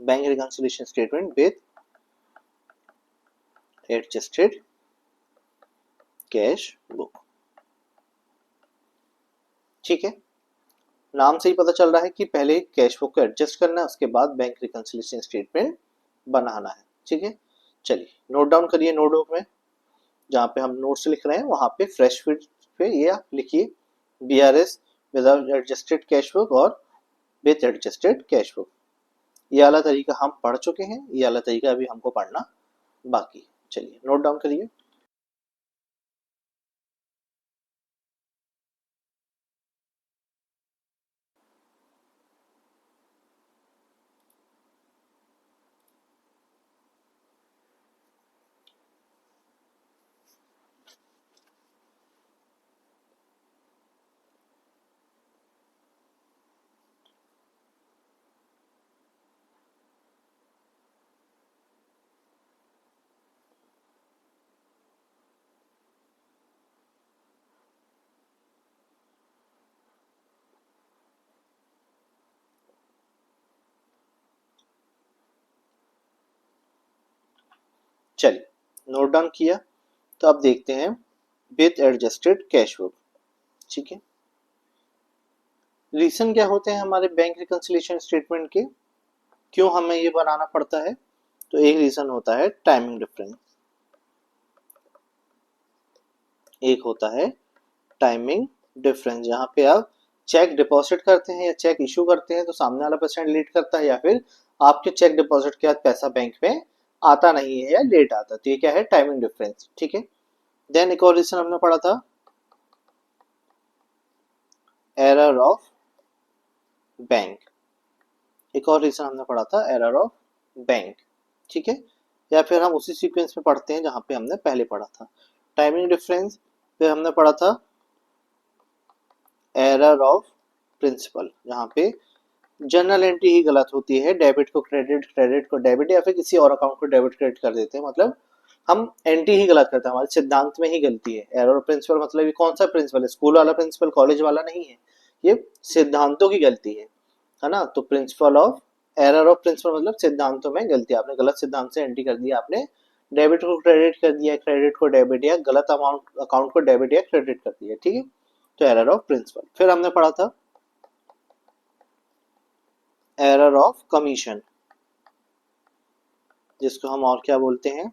bank reconciliation statement with adjusted cash book. ठीक है, नाम से ही पता चल रहा है कि पहले कैश बुक को एडजस्ट करना है, उसके बाद बैंक रिकंसिलिएशन स्टेटमेंट बनाना है। ठीक है, चलिए नोट डाउन करिए नोटबुक में, जहाँ पे हम नोट्स लिख रहे हैं वहां पे फ्रेश फीड पे ये आप लिखिए BRS without adjusted cash book और विद एडजस्टेड कैश बुक। ये वाला तरीका हम पढ़ चुके हैं, ये वाला तरीका अभी हमको पढ़ना बाकी। चलिए नोट डाउन करिए। चलिए नोट डाउन किया, तो अब देखते हैं विद एडजस्टेड कैश बुक। ठीक है, रीजन क्या होते हैं हमारे बैंक रिकंसिलिएशन स्टेटमेंट के, क्यों हमें ये बनाना पड़ता है, तो एक रीजन होता है टाइमिंग डिफरेंस, एक होता है टाइमिंग डिफरेंस, जहां पे आप चेक डिपॉजिट करते हैं या चेक इशू करते हैं तो सामने वाला पर्सन लेट करता है, या फिर आपके चेक डिपॉजिट के बाद पैसा बैंक में आता नहीं है या लेट आता है, तो ये क्या है टाइमिंग डिफरेंस। ठीक है, देन एक और रीजन हमने पढ़ा था एरर ऑफ बैंक, एक और रीजन हमने पढ़ा था एरर ऑफ बैंक। ठीक है, या फिर हम उसी सीक्वेंस में पढ़ते हैं जहां पे हमने पहले पढ़ा था टाइमिंग डिफरेंस, फिर हमने पढ़ा था एरर ऑफ प्रिंसिपल, जहां पे जनरल एंट्री ही गलत होती है, डेबिट को क्रेडिट, क्रेडिट को डेबिट, या फिर किसी और अकाउंट को डेबिट क्रेडिट कर देते हैं, मतलब हम एंट्री ही गलत करते हैं, हमारे सिद्धांत में ही गलती है। एरर ऑफ प्रिंसिपल मतलब ये कौन सा प्रिंसिपल है, स्कूल वाला प्रिंसिपल, कॉलेज वाला नहीं है, ये सिद्धांतों की गलती है ना। तो principle of error of principle मतलब सिद्धांतों में गलती, आपने गलत सिद्धांत से एंट्री कर दिया, आपने डेबिट को क्रेडिट कर दिया, क्रेडिट को डेबिट, या गलत अमाउंट अकाउंट को डेबिट या क्रेडिट कर दिया। ठीक है, तो एरर ऑफ प्रिंसिपल। फिर हमने पढ़ा था एरर ऑफ कमीशन, जिसको हम और क्या बोलते हैं,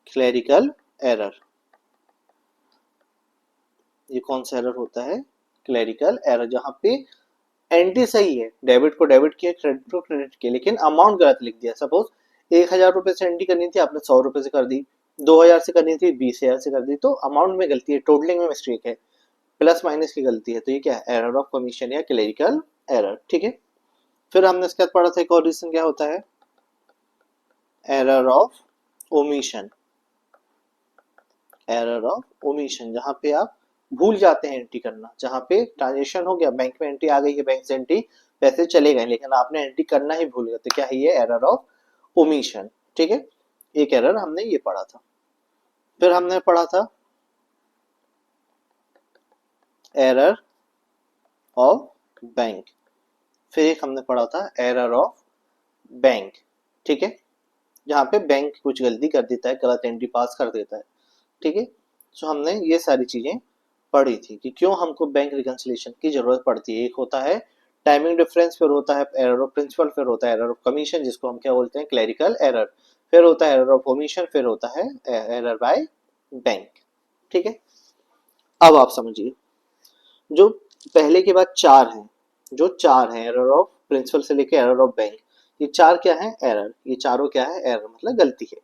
क्लेरिकल एरर। ये कौन सा एरर होता है, क्लेरिकल एरर, जहां पे एंट्री सही है, डेबिट को डेबिट किया, क्रेडिट को क्रेडिट किया, लेकिन अमाउंट गलत लिख दिया। सपोज 1,000 रुपए से एंट्री करनी थी, आपने 100 रुपए से कर दी, 2,000 से करनी थी 20,000 से कर दी, तो अमाउंट में गलती है, टोटलिंग में मिस्टेक है, प्लस माइनस की गलती है, तो ये क्या है एरर ऑफ कमीशन या क्लेरिकल एरर। ठीक है, फिर हमने इसके बाद पढ़ा था एक और रीजन क्या होता है error of omission, error of omission, जहां पे आप भूल जाते हैं एंट्री करना, जहां पे ट्रांजेक्शन हो गया, बैंक में एंट्री आ गई है, बैंक से एंट्री पैसे चले गए, लेकिन आपने एंट्री करना ही भूल गए, तो क्या है ये एरर ऑफ ओमिशन। ठीक है, एक एरर हमने ये पढ़ा था। फिर हमने पढ़ा था एरर ऑफ बैंक, फिर एक हमने पढ़ा था एरर ऑफ बैंक, ठीक है, जहाँ पे बैंक कुछ गलती कर देता है, गलत एंट्री पास कर देता है, ठीक है। सो हमने ये सारी चीजें पढ़ी थी कि क्यों हमको बैंक रिकंसिलिएशन की जरूरत पड़ती है। एक होता है टाइमिंग डिफरेंस, फिर होता है एरर ऑफ प्रिंसिपल, फिर होता है एरर ऑफ कमीशन जिसको हम क्या बोलते हैं, क्लरिकल एरर, फिर होता है एरर ऑफ ओमिशन, फिर होता है एरर बाय बैंक, ठीक है। अब आप समझिए, जो पहले के बाद चार हैं, जो चार हैं एरर ऑफ प्रिंसिपल से लेके एरर ऑफ बैंक, ये चार क्या है, एरर, ये चारों क्या है, एरर मतलब गलती है।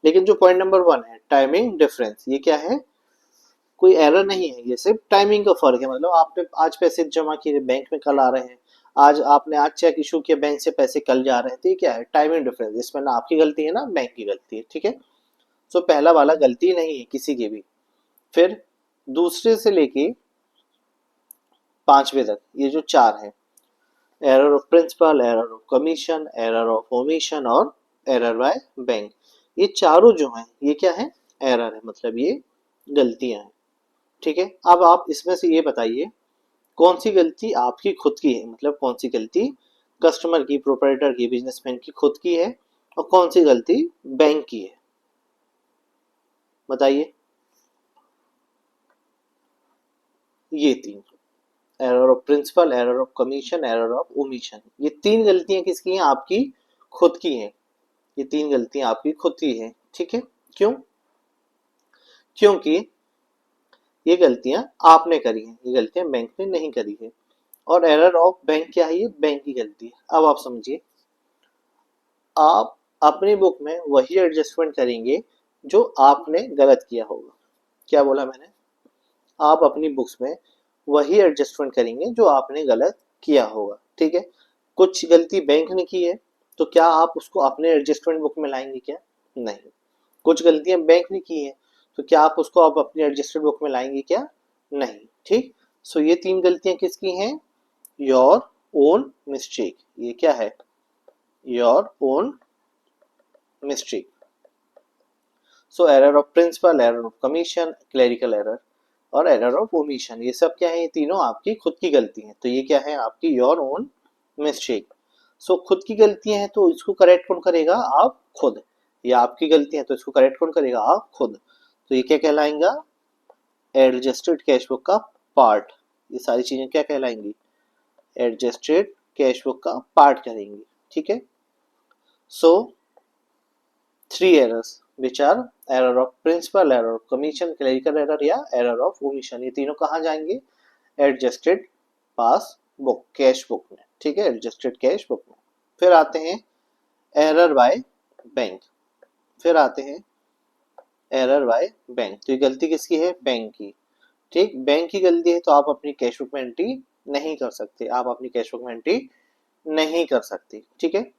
लेकिन जो पॉइंट नंबर वन है टाइमिंग डिफरेंस, ये क्या है, कोई एरर नहीं है, ये सिर्फ टाइमिंग का फर्क है। मतलब आपने आज पैसे जमा किए बैंक में, कल आ रहे हैं, आज आपने आज चेक इशू किया बैंक से, पैसे कल जा रहे हैं, तो ये क्या है, टाइमिंग डिफरेंस। इसमें ना आपकी गलती है ना बैंक की गलती है, ठीक है। सो पहला वाला गलती नहीं है किसी की भी। फिर दूसरे से लेके पांचवे तक ये जो चार है, error of principle, error of commission, error of omission और एरर बाय बैंक, ये चारों जो हैं ये क्या है, एरर है, मतलब ये गलतियां हैं, ठीक है। अब आप इसमें से ये बताइए कौन सी गलती आपकी खुद की है, मतलब कौन सी गलती कस्टमर की, प्रोपराइटर की, बिजनेसमैन की खुद की है, और कौन सी गलती बैंक की है, बताइए। ये तीन, error of principle, error of commission, error of omission, ये तीन गलतियां किसकी हैं, आपकी खुद की हैं। ये तीन गलतियां आपकी खुद की हैं, ठीक है। क्यों, क्योंकि ये गलतियां आपने करी हैं, ये गलतियां बैंक ने नहीं करी है। और एरर ऑफ बैंक क्या है, ये बैंक की गलती है। अब आप समझिए, आप अपनी बुक में वही एडजस्टमेंट करेंगे जो आपने गलत किया होगा। क्या बोला मैंने, आप अपनी बुक्स में वही एडजस्टमेंट करेंगे जो आपने गलत किया होगा, ठीक है। कुछ गलती बैंक ने की है तो क्या आप उसको अपने एडजस्टमेंट बुक में लाएंगे, क्या नहीं। कुछ गलतियां बैंक ने की है तो क्या आप उसको आप अपनी एडजस्टेड बुक में लाएंगे, क्या नहीं, ठीक। सो ये तीन गलतियां किसकी हैं, योर ओन मिस्टेक, ये क्या है, your own mistake. So error of principle, error of commission, clerical error और एरर ऑफ ओमिशन, ये सब क्या है, ये तीनों आपकी खुद की गलती है। तो ये क्या है, आपकी योर ओन मिस्टेक। सो खुद की गलतियां हैं तो इसको करेक्ट कौन करेगा, आप खुद। या आपकी गलती है तो इसको करेक्ट कौन करेगा, आप खुद। तो ये क्या कहलाएगा, एडजस्टेड कैश बुक का पार्ट। ये सारी चीजें क्या कहलाएंगी, एडजस्टेड कैश बुक का पार्ट करेंगी, ठीक है। So three errors which are error of principle, error of commission, clerical error या एरर ऑफ ओमिशन, ये तीनों कहाँ जाएंगे, adjusted passbook, cash book में, ठीक है, एडजस्टेड कैश बुक में। फिर आते हैं एरर बाय बैंक, फिर आते हैं एरर बाय बैंक। तो ये गलती किसकी है, बैंक की, ठीक। बैंक की गलती है तो आप अपनी कैश बुक में एंट्री नहीं कर सकते, आप अपनी कैश बुक में एंट्री नहीं कर सकते, ठीक है।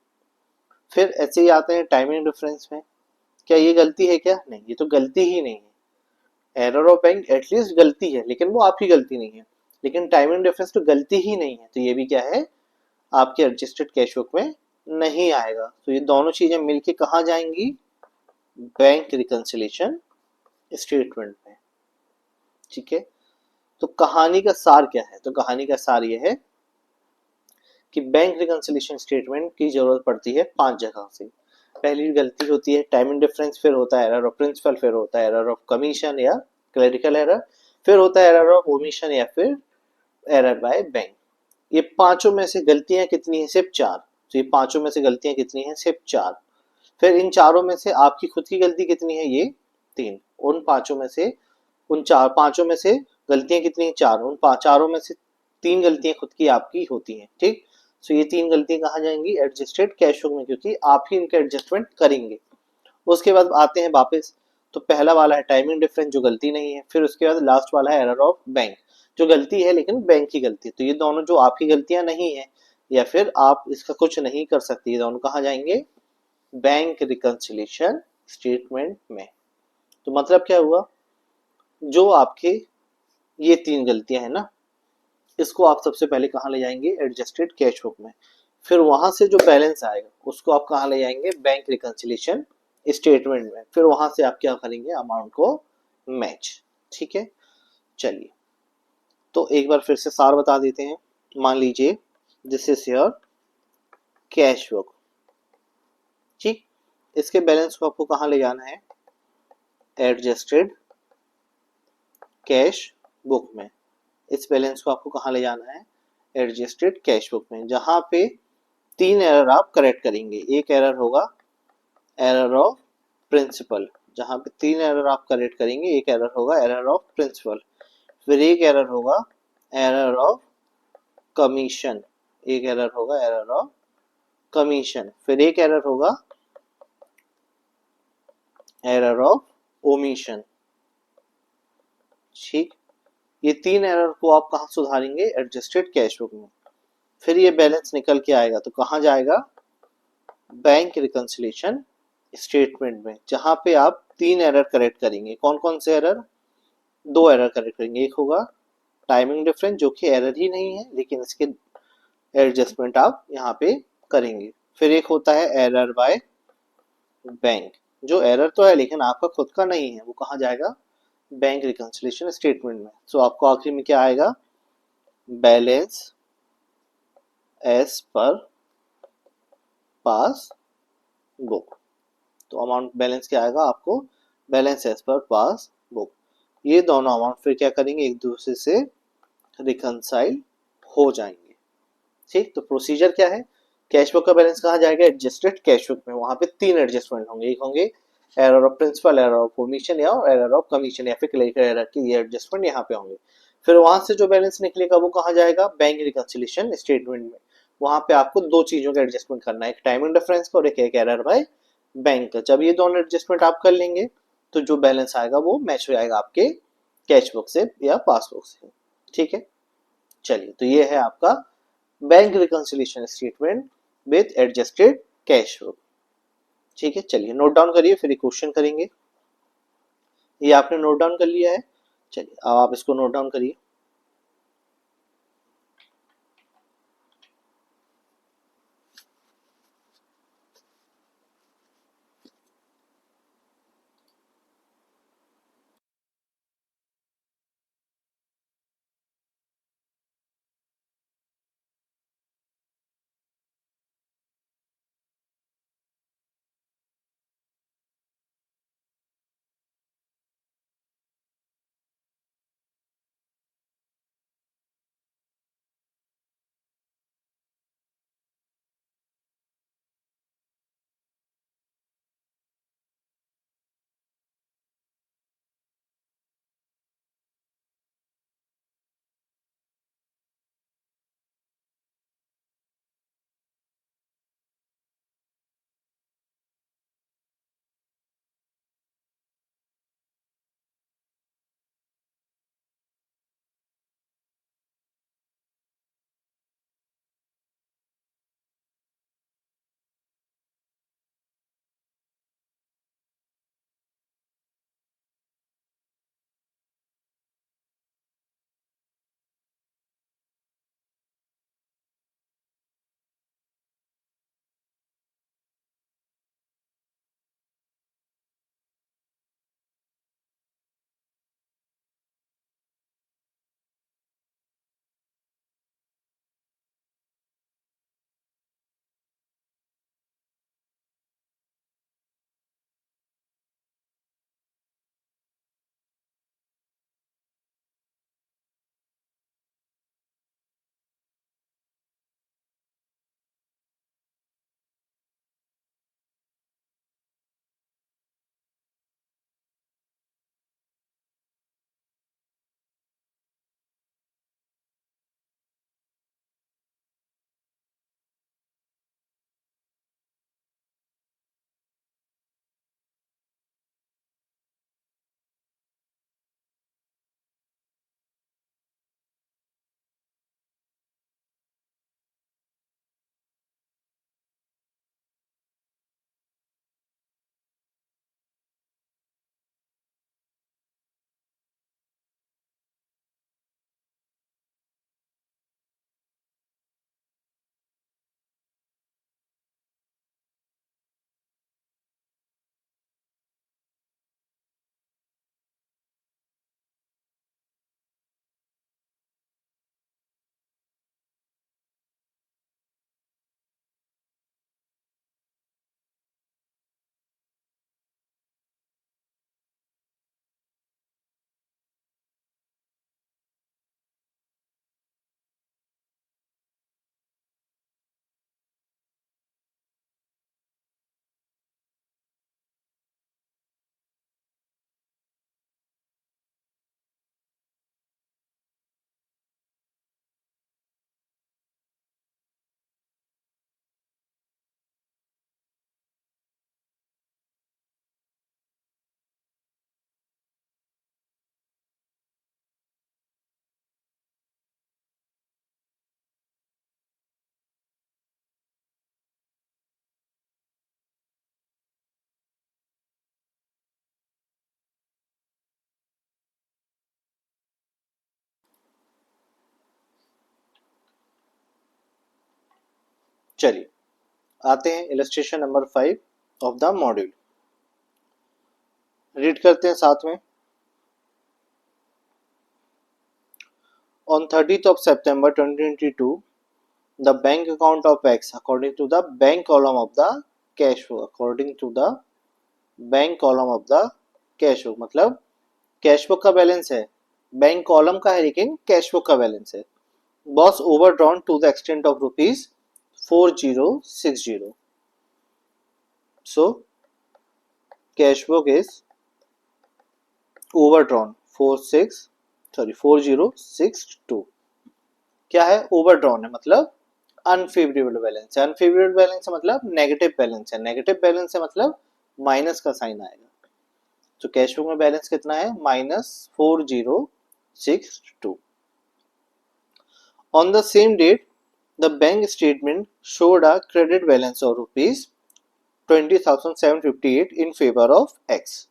फिर ऐसे ही आते हैं टाइमिंग डिफरेंस में, क्या ये गलती है, क्या नहीं, ये तो गलती ही नहीं है। एरर ऑफ बैंक एटलीस्ट गलती है लेकिन वो आपकी गलती नहीं है, लेकिन टाइमिंग डिफरेंस तो गलती ही नहीं है, तो ये भी क्या है, आपके एडजस्टेड कैश बुक में नहीं आएगा। तो ये दोनों चीजें मिलके कहाँ जाएंगी, बैंक रिकंसिलिएशन स्टेटमेंट में, ठीक है। तो कहानी का सार क्या है, तो कहानी का सार यह है कि बैंक रिकंसिलिएशन स्टेटमेंट की जरूरत पड़ती है पांच जगह से। पहली गलती होती है टाइमिंग डिफरेंस, फिर होता है एरर ऑफ प्रिंसिपल, फिर होता है एरर ऑफ कमीशन या क्लरिकल एरर, फिर होता है एरर ऑफ ओमिशन या फिर एरर बाय बैंक। ये पांचों में से गलतियां कितनी है, सिर्फ चार। तो ये पांचों में से गलतियां कितनी है, सिर्फ चार। फिर इन चारों में से आपकी खुद की गलती कितनी है, ये तीन। उन पांचों में से, उन चार पांचों में से गलतियां कितनी है, चार। उन चारों में से तीन गलतियां खुद की आपकी होती हैं, ठीक। सो ये तीन गलतियां कहाँ जाएंगी, एडजस्टेड कैश बुक में, क्योंकि आप ही इनका एडजस्टमेंट करेंगे। उसके बाद आते हैं वापस, तो पहला वाला है टाइमिंग डिफरेंस जो गलती नहीं है, फिर उसके बाद लास्ट वाला है एरर ऑफ बैंक जो गलती है लेकिन बैंक की गलती है। तो ये दोनों जो आपकी गलतियां नहीं है या फिर आप इसका कुछ नहीं कर सकते, ये दोनों कहाँ जाएंगे, बैंक रिकंसिलिएशन स्टेटमेंट में। तो मतलब क्या हुआ, जो आपके ये तीन गलतियां है ना, इसको आप सबसे पहले कहाँ ले जाएंगे, एडजस्टेड कैश बुक में। फिर वहां से जो बैलेंस आएगा उसको आप कहाँ ले जाएंगे, बैंक रिकंसिलिएशन स्टेटमेंट में। फिर वहां से आप क्या करेंगे, अमाउंट को मैच, ठीक है। चलिए, तो एक बार फिर से सार बता देते हैं। मान लीजिए this is your cash book, इसके बैलेंस को आपको कहाँ ले जाना है, एडजस्टेड कैश बुक में। इस बैलेंस को आपको कहाँ ले जाना है, एडजस्टेड कैश बुक में, जहां पे 3 एरर आप करेक्ट करेंगे। एक एरर होगा एरर ऑफ प्रिंसिपल, जहां पे 3 एरर आप करेक्ट करेंगे। एक एरर होगा एरर ऑफ प्रिंसिपल, फिर एक एरर होगा एरर ऑफ कमीशन, एक एरर होगा एरर ऑफ कमीशन, फिर एक एरर होगा एरर ऑफ ओमिशन। ठीक, ये 3 एरर को आप कहाँ सुधारेंगे, एडजस्टेड कैश बुक में। फिर ये बैलेंस निकल के आएगा तो कहाँ जाएगा, बैंक रिकंसिलिएशन स्टेटमेंट में, जहां पे आप 3 एरर करेक्ट करेंगे। कौन कौन से एरर, 2 एरर करेक्ट करेंगे। एक होगा टाइमिंग डिफरेंस, जो कि एरर ही नहीं है, लेकिन इसके एडजस्टमेंट आप यहाँ पे करेंगे। फिर एक होता है एरर बाय बैंक, जो एरर तो है लेकिन आपका खुद का नहीं है, वो कहाँ जाएगा, बैंक रिकंसिलिएशन स्टेटमेंट में। सो आपको आखिरी में क्या आएगा, बैलेंस एज पर पास बुक। तो अमाउंट बैलेंस क्या आएगा आपको, बैलेंस एज पर पास बुक। ये दोनों अमाउंट फिर क्या करेंगे, एक दूसरे से रिकंसाइल हो जाएंगे। ठीक, तो प्रोसीजर क्या है, कैश बुक का बैलेंस कहाँ जाएगा, एडजस्टेड कैश बुक में। वहां पे 3 एडजस्टमेंट होंगे, एक होंगे error of principle, error of omission या एरर ऑफ कमीशन, या फिर क्लेरिकल एरर की ये एडजस्टमेंट यहाँ पे होंगे। फिर वहां से जो बैलेंस निकलेगा वो कहाँ जाएगा, बैंक रिकंसिलिएशन स्टेटमेंट में। वहां पे आपको 2 चीजों का एडजस्टमेंट करना है, एक टाइमिंग डिफरेंस का और एक एरर बाय बैंक का। जब ये दोनों एडजस्टमेंट आप कर लेंगे तो जो बैलेंस आएगा वो मैच हो जाएगा आपके कैश बुक से या पासबुक से। ठीक है, चलिए, तो ये है आपका bank reconciliation statement with adjusted cash book. ठीक है, चलिए नोट डाउन करिए, फिर एक क्वेश्चन करेंगे। ये आपने नोट डाउन कर लिया है, चलिए अब आप इसको नोट डाउन करिए। चलिए आते हैं illustration number 5 of the module, read करते हैं साथ में। On 30th of September 2022, the bank account of X according to the bank column of the cash flow, according to the bank column of the cash book, मतलब कैश बुक का बैलेंस है, बैंक कॉलम का है लेकिन कैश बुक का बैलेंस है, was overdrawn to the extent of rupees 4060. So cash book is overdrawn 4062. क्या है? ओवरड्रॉन है मतलब अनफेवरेबल बैलेंस है, अनफेवरेबल बैलेंस है मतलब नेगेटिव बैलेंस है, नेगेटिव बैलेंस है मतलब माइनस का साइन आएगा। तो कैश बुक में बैलेंस कितना है? -4062. On the same date, the bank statement showed a credit balance of rupees 20,758 in favor of X.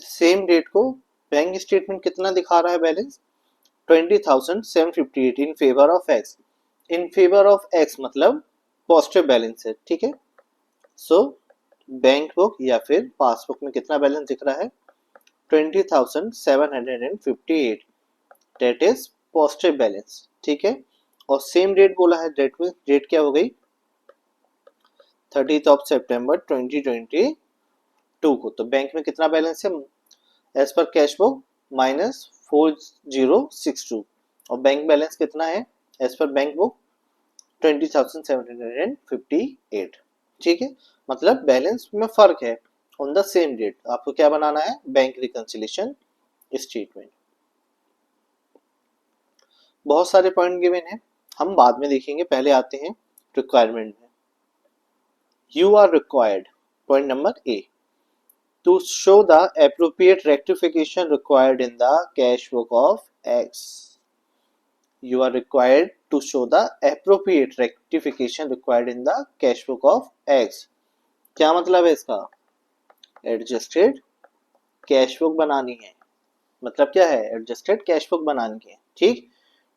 Same date को बैंक स्टेटमेंट कितना दिखा रहा है balance? 20,758 in favour of X. In favour of X मतलब पॉजिटिव बैलेंस है, ठीक है। सो बैंक बुक या फिर पासबुक में कितना बैलेंस दिख रहा है? 20,758, डेट इज पॉजिटिव बैलेंस, ठीक है। और सेम डेट बोला है, डेट में डेट क्या हो गई? 30th of September 2022 को। तो बैंक में कितना बैलेंस है एज पर कैश बुक? -4062। और बैंक बैलेंस कितना है एज पर बैंक बुक? 20,758, ठीक है। मतलब बैलेंस में फर्क है ऑन द सेम डेट। आपको क्या बनाना है? Bank reconciliation statement. बहुत सारे पॉइंट गिवन है, हम बाद में देखेंगे, पहले आते हैं रिक्वायरमेंट में। You are required, point number A, to show the appropriate rectification required in the cash book of X. You are required to show the appropriate rectification required in the cash book of X. क्या मतलब है इसका? एडजस्टेड कैश बुक बनानी है, मतलब क्या है? एडजस्टेड कैश बुक बनानी है, ठीक।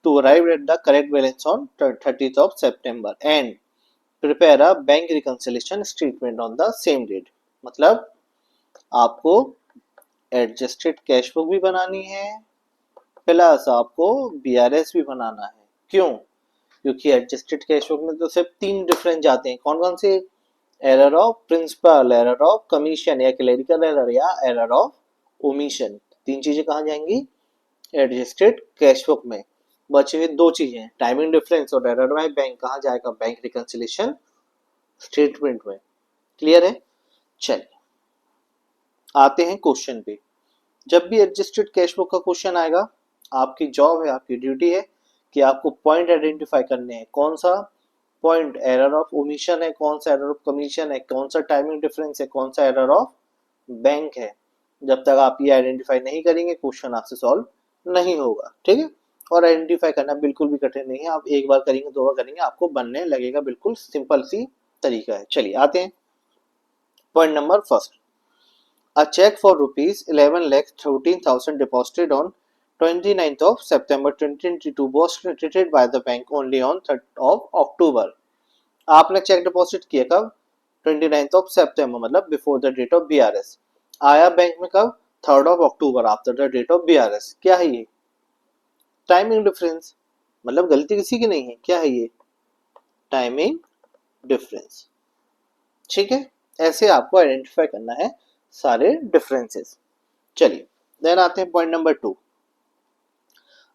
To arrive at the correct balance on 30th of September and prepare a bank reconciliation statement on the same date. मतलब आपको एडजस्टेड कैश बुक भी बनानी है प्लस आपको बीआरएस भी बनाना है। क्यों? क्योंकि एडजस्टेड कैश बुक में तो सिर्फ 3 डिफरेंस जाते हैं। कौन कौन से? Error of principle, error of commission या क्लेरिकल एरर या एरर ऑफ ओमिशन। 3 चीजें कहाँ जाएंगी? एडजस्टेड कैश बुक में। बचे हुए 2 चीजें, टाइमिंग डिफरेंस और एरर बाय बैंक, कहाँ जाएगा? बैंक रिकंसिलिएशन स्टेटमेंट में। क्लियर है? चलिए आते हैं क्वेश्चन पे। जब भी एडजस्टेड कैश बुक का क्वेश्चन आएगा, आपकी जॉब है, आपकी ड्यूटी है कि आपको पॉइंट आइडेंटिफाई करने हैं। कौन सा पॉइंट एरर ऑफ ओमिशन है, कौन सा एरर ऑफ कमीशन है, कौन सा टाइमिंग डिफरेंस है, कौन सा एरर ऑफ बैंक है। जब तक आप ये आइडेंटिफाई नहीं करेंगे, क्वेश्चन आपसे सॉल्व नहीं होगा, ठीक है। और आइडेंटिफाई करना बिल्कुल भी कठिन नहीं है, आप एक बार करेंगे, 2 बार करेंगे, आपको बनने लगेगा, बिल्कुल सिंपल सी तरीका है। चलिए आते हैं point number first. A check for rupees 11,13,000 deposited on 29th of September 2022 was credited by the bank only on 3rd of October. आपने चेक डिपॉजिट किया कब? 29th of September, मतलब before the date of BRS। आया बैंक में कब? 3rd of October, after the date of BRS। क्या है ये? टाइमिंग डिफरेंस, मतलब गलती किसी की नहीं है। क्या है ये? टाइमिंग डिफरेंस, ठीक है। ऐसे आपको आइडेंटिफाई करना है सारे डिफरेंसेस। चलिए देन आते हैं point number 2।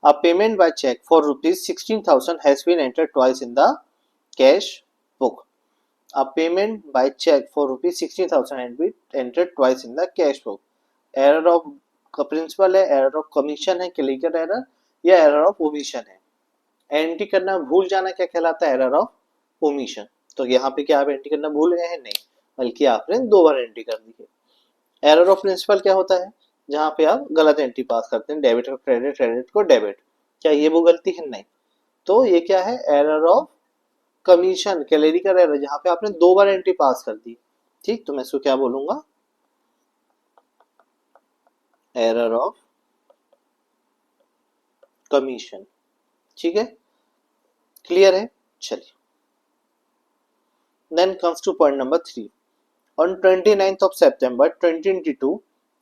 A payment by check for rupees 16,000 has been entered twice in the cash book. A payment by check for rupees 16,000 has been entered twice in the cash book. Error of principle है, एरर ऑफ कमीशन है, क्लियर एरर या एरर ऑफ ओमिशन है। एंट्री करना भूल जाना क्या कहलाता है? Error of omission. तो यहाँ पे क्या आप एंट्री करना भूल गए हैं? नहीं, बल्कि आपने 2 बार एंट्री कर दी है। एरर ऑफ प्रिंसिपल क्या होता है? जहां पे आप गलत एंट्री पास करते हैं, डेबिट को क्रेडिट, क्रेडिट को डेबिट। क्या ये वो गलती है? नहीं। तो ये क्या है? Error of commission, clerical error, जहां पे आपने 2 बार एंट्री पास कर दी, ठीक। तो मैं इसको क्या बोलूंगा? एरर ऑफ कमीशन, ठीक है। क्लियर है? चलिए Then comes to point number 3. On 29th of September 2022,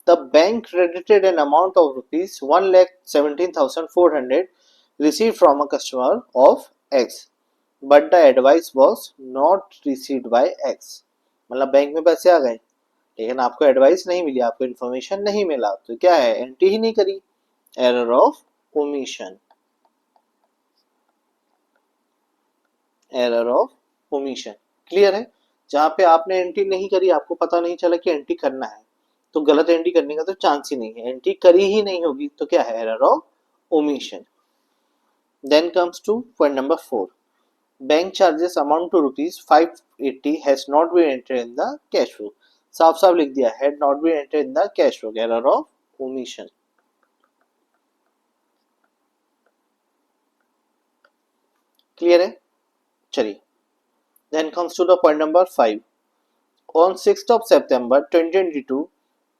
the bank credited an amount of rupees 1,17,400 received from a customer of X, but the advice was not received by X. मतलब बैंक में पैसे आ गए लेकिन आपको एडवाइस नहीं मिली, आपको इन्फॉर्मेशन नहीं मिला, तो क्या है, एंट्री ही नहीं करी, error of omission, error of omission. Clear है, जहां पे आपने एंट्री नहीं करी, आपको पता नहीं चला कि एंट्री करना है, तो गलत एंट्री करने का तो चांस ही नहीं है, एंट्री करी ही नहीं होगी, तो क्या है, error of omission. Then comes to point number 4. Bank charges amount to rupees 580 has not been entered in the cash flow, साफ साफ लिख दिया, had not been entered in the cash flow, error of omission. Clear है, चलिए। Then comes to the point number 5. On 6th of September 2022,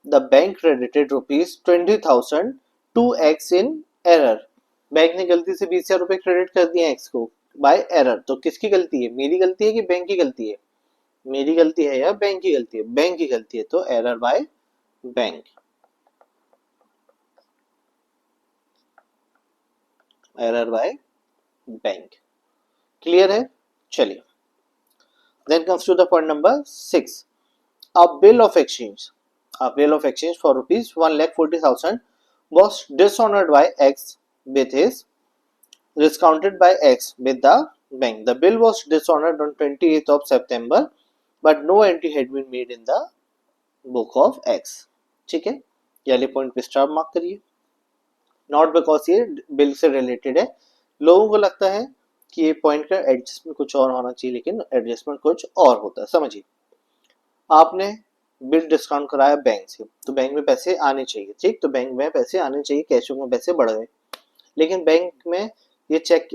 the bank credited rupees 20,000 to X in error. Bank ने गलती से 20,000 रुपए क्रेडिट कर दिए X को बाय एरर, तो किसकी गलती है, मेरी गलती है कि बैंक की गलती है, मेरी गलती है या बैंक की गलती है, बैंक की गलती है, तो error by bank, error by bank. Clear है, चलिए। Then comes to the point number 6. A bill of exchange, a bill of exchange for rupees 1,40,000 was dishonored by X with his discounted by X with the bank. The bill was dishonored on 28th of September, but no entry had been made in the book of X. ठीक है, ये वाले पॉइंट पे स्टार मार्क करिए। नॉट बिकॉज ये बिल से रिलेटेड है, लोगों को लगता है कि ये पॉइंट का एडजस्टमेंट कुछ और होना चाहिए, लेकिन एडजस्टमेंट कुछ और होता है, समझिए। आपने बिल डिस्काउंट कराया बैंक से, तो बैंक में पैसे आने चाहिए, ठीक, तो बैंक में पैसे आने चाहिए, कैश में पैसे बढ़ गए, लेकिन बैंक में ये चेक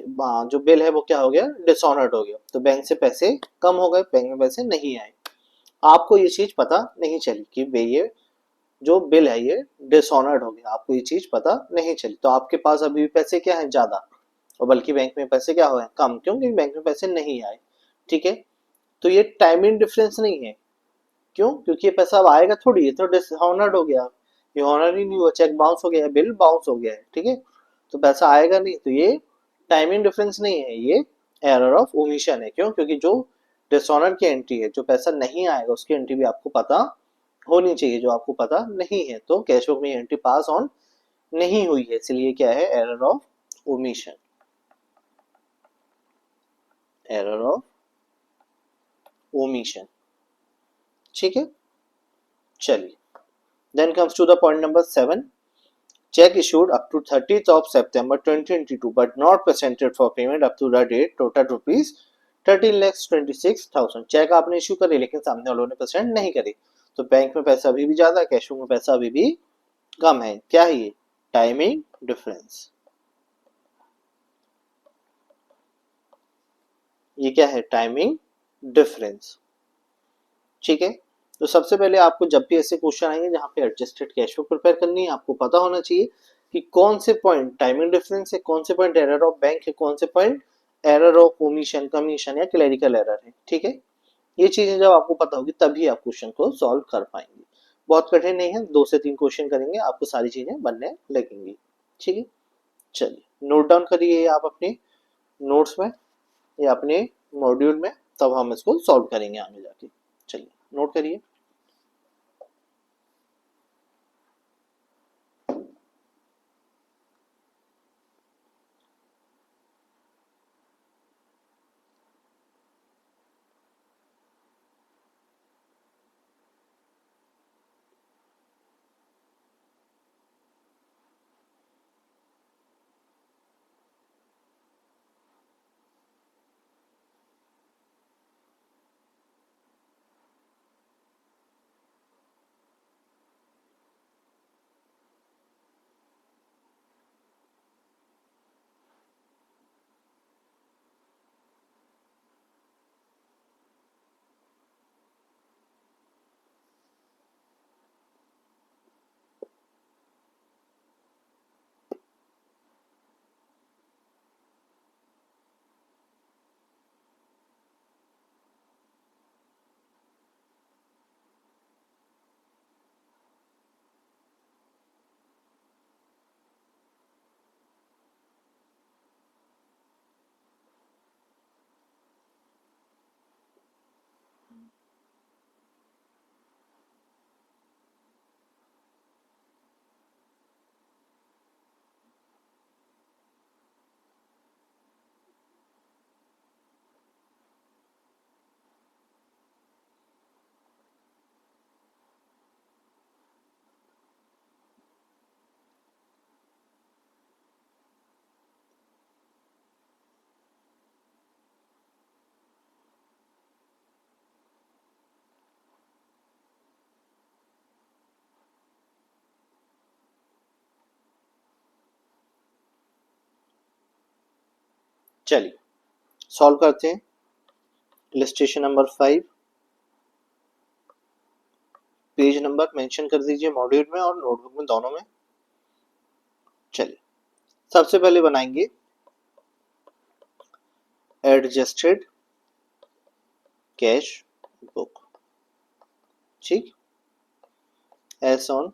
जो बिल है वो क्या हो गया, डिसऑनर्ड हो गया, तो बैंक से पैसे कम हो गए, बैंक में पैसे नहीं आए। आपको ये चीज पता नहीं चली कि भाई ये जो बिल है ये डिसऑनर्ड हो गया, आपको ये चीज पता नहीं चली, तो आपके पास अभी भी पैसे क्या है, ज्यादा, और बल्कि बैंक में पैसे क्या हुए, कम, क्योंकि बैंक में पैसे नहीं आए। ठीक है, तो ये टाइमिंग डिफरेंस नहीं है, क्यों, क्योंकि ये पैसा अब आएगा थोड़ी, ये तो डिसऑनर्ड हो गया, ये ऑनर ही नहीं हुआ, चेक बाउंस हो गया है, बिल बाउंस हो गया है, ठीक है, तो पैसा आएगा नहीं, तो ये टाइमिंग डिफरेंस नहीं है, ये एरर ऑफ ओमिशन है। क्यों, क्योंकि जो डिसऑनर की एंट्री है, जो पैसा नहीं आएगा उसकी एंट्री भी आपको पता होनी चाहिए, जो आपको पता नहीं है, तो कैश बुक में एंट्री पास ऑन नहीं हुई है, इसलिए क्या है, error of omission, error of omission. ठीक है, चलिए। Then comes to the point number 7. Check issued up to 30th of September 2022 but not presented for payment up to the date, total rupees 13,26,000। Check आपने इश्यू करे लेकिन सामने वालों ने प्रेजेंट नहीं करी, तो बैंक में पैसा अभी भी ज्यादा, कैश में पैसा अभी भी कम है। क्या है ये, टाइमिंग डिफरेंस, ये क्या है, टाइमिंग डिफरेंस। ठीक है, तो सबसे पहले आपको जब भी ऐसे क्वेश्चन आएंगे जहां पे एडजस्टेड कैश फ्लो प्रिपेयर करनी है, आपको पता होना चाहिए कि कौन से पॉइंट टाइमिंग डिफरेंस है, कौन से पॉइंट एरर ऑफ बैंक है, कौन से point error of omission, commission या क्लेरिकल एरर है। ठीक है, ये चीजें जब आपको पता होगी तभी आप क्वेश्चन को सॉल्व कर पाएंगे। बहुत कठिन नहीं है, 2 से 3 क्वेश्चन करेंगे आपको सारी चीजें बनने लगेंगी। ठीक है, चलिए नोट डाउन करिए आप अपने नोट्स में या अपने मॉड्यूल में, तब हम इसको सॉल्व करेंगे आगे जाके। चलिए नोट करिए। चलिए सॉल्व करते हैं। Illustration number 5, page number mention कर दीजिए मॉड्यूल में और नोटबुक में, दोनों में। चलिए सबसे पहले बनाएंगे एडजस्टेड कैश बुक, ठीक। As on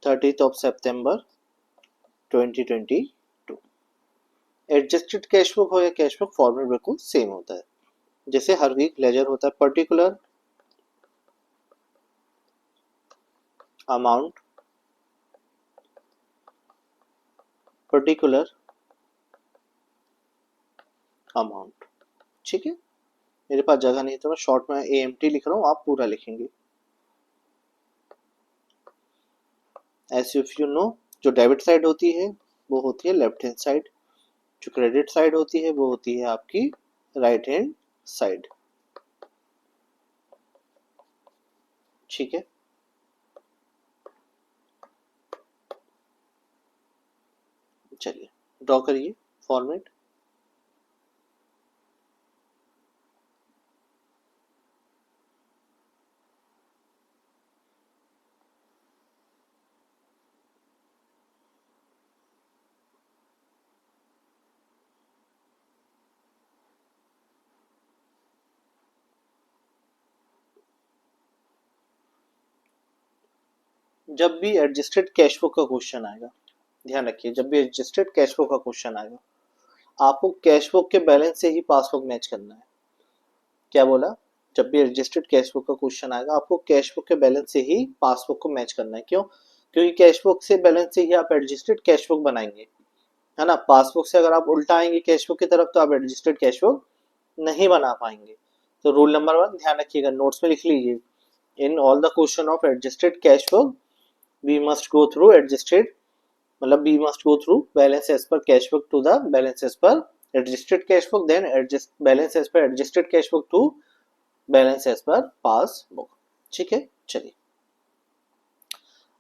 30th of September 2022। Adjusted cash book हो या कैश बुक, फॉर्मेट बिल्कुल सेम होता है। जैसे हर वीक लेजर होता है पर्टिकुलर अमाउंट, पर्टिकुलर अमाउंट, ठीक है। मेरे पास जगह नहीं तो मैं शॉर्ट में AMT लिख रहा हूँ, आप पूरा लिखेंगे। एज इफ यू नो, जो डेबिट साइड होती है वो होती है लेफ्ट हैंड साइड, जो क्रेडिट साइड होती है वो होती है आपकी राइट हैंड साइड, ठीक है। चलिए ड्रॉ करिए फॉर्मेट। जब भी एडजस्टेड कैश फ्लो का क्वेश्चन आएगा, ध्यान रखिए, जब भी एडजस्टेड कैश फ्लो का क्वेश्चन आएगा, आपको कैश बुक के बैलेंस से ही पासबुक मैच करना है। क्या बोला? जब भी एडजस्टेड कैश बुक का क्वेश्चन आएगा, आपको कैश बुक के बैलेंस से ही पासबुक को मैच करना है। क्यों? क्योंकि कैश बुक से बैलेंस से ही आप एडजस्टेड कैश बुक बनाएंगे, है ना। पासबुक से अगर आप उल्टा आएंगे कैश बुक की तरफ, तो आप एडजस्टेड कैश बुक नहीं बना पाएंगे। तो रूल नंबर 1 ध्यान रखिएगा, नोट्स में लिख लीजिए। In all the question of adjusted cash book we must go through adjusted, मतलब we must go through balance as per cash book to the balance as per adjusted cash book, then adjust balance as per adjusted cash book to balance as per passbook, ठीक है। चलिए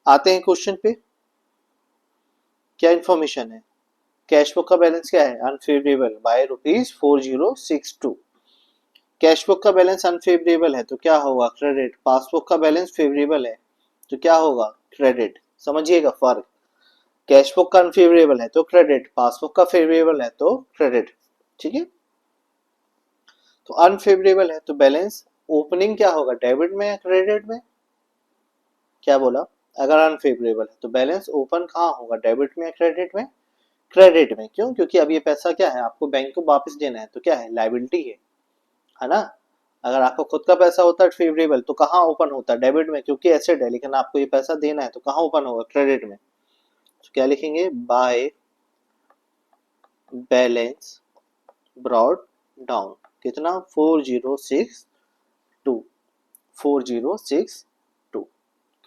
आते हैं क्वेश्चन पे। क्या इंफॉर्मेशन है? कैश बुक का बैलेंस क्या है? Unfavourable by ₹4062। कैश बुक का बैलेंस अनफेवरेबल है तो क्या होगा? क्रेडिट। पासबुक का बैलेंस फेवरेबल है तो क्या होगा? क्रेडिट। समझिएगा फर्क, कैश बुक का अनफेवरेबल है तो क्रेडिट, पासबुक का फेवरेबल है तो क्रेडिट, ठीक है। तो अनफेवरेबल है तो बैलेंस ओपनिंग क्या होगा? डेबिट में या क्रेडिट में? क्या बोला? अगर अनफेवरेबल है तो बैलेंस ओपन कहाँ होगा? डेबिट में या क्रेडिट में? क्रेडिट में। क्यों? क्योंकि अब ये पैसा क्या है, आपको बैंक को वापस देना है, तो क्या है? लायबिलिटी है ना। अगर आपको खुद का पैसा होता है फेवरेबल तो कहाँ ओपन होता है? डेबिट में, क्योंकि एसेट है। लेकिन आपको ये पैसा देना है तो कहाँ ओपन होगा? क्रेडिट में। तो क्या लिखेंगे? बाय बैलेंस ब्रॉड डाउन, कितना? 4062।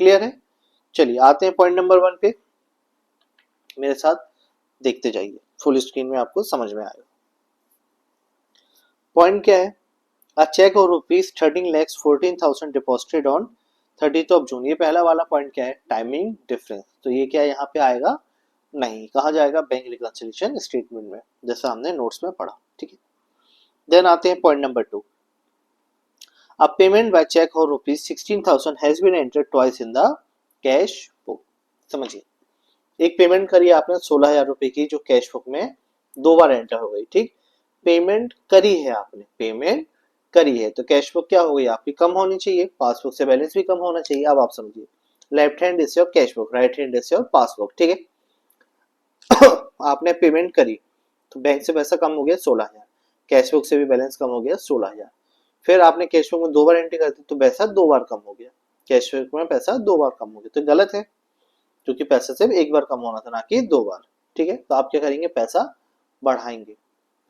क्लियर है? चलिए आते हैं पॉइंट नंबर 1 पे, मेरे साथ देखते जाइए, फुल स्क्रीन में आपको समझ में आएगा। पॉइंट क्या है? A cheque of ₹13,14,000 deposited on 30th of June। ये पहला वाला पॉइंट क्या है? Timing difference. तो ये क्या यहाँ पे आएगा? नहीं, कहा जाएगा? बैंक रिकंसिलिएशन स्टेटमेंट में, जैसा हमने नोट्स में पढ़ा, ठीक है। देन आते हैं point number 2। A payment by check of ₹16,000 has been entered twice in the cash book। समझिए, एक पेमेंट करी आपने 16,000 रुपए की, जो कैश बुक में 2 बार एंटर हो गई, ठीक। पेमेंट करी है आपने, पेमेंट करी है तो कैश बुक क्या हो गई आपकी? कम होनी चाहिए, पासबुक से बैलेंस भी कम होना चाहिए। अब आप समझिए, left hand is your cash book, right hand is your passbook, ठीक है। आपने पेमेंट करी तो बैंक से पैसा कम हो गया 16,000, कैश बुक से भी बैलेंस कम हो गया 16,000। फिर आपने कैश बुक में 2 बार एंट्री कर दी तो पैसा 2 बार कम हो गया, कैश बुक में पैसा 2 बार कम हो गया, तो गलत है, क्योंकि पैसा सिर्फ एक बार कम होना था, ना कि 2 बार, ठीक है। तो आप क्या करेंगे? पैसा बढ़ाएंगे,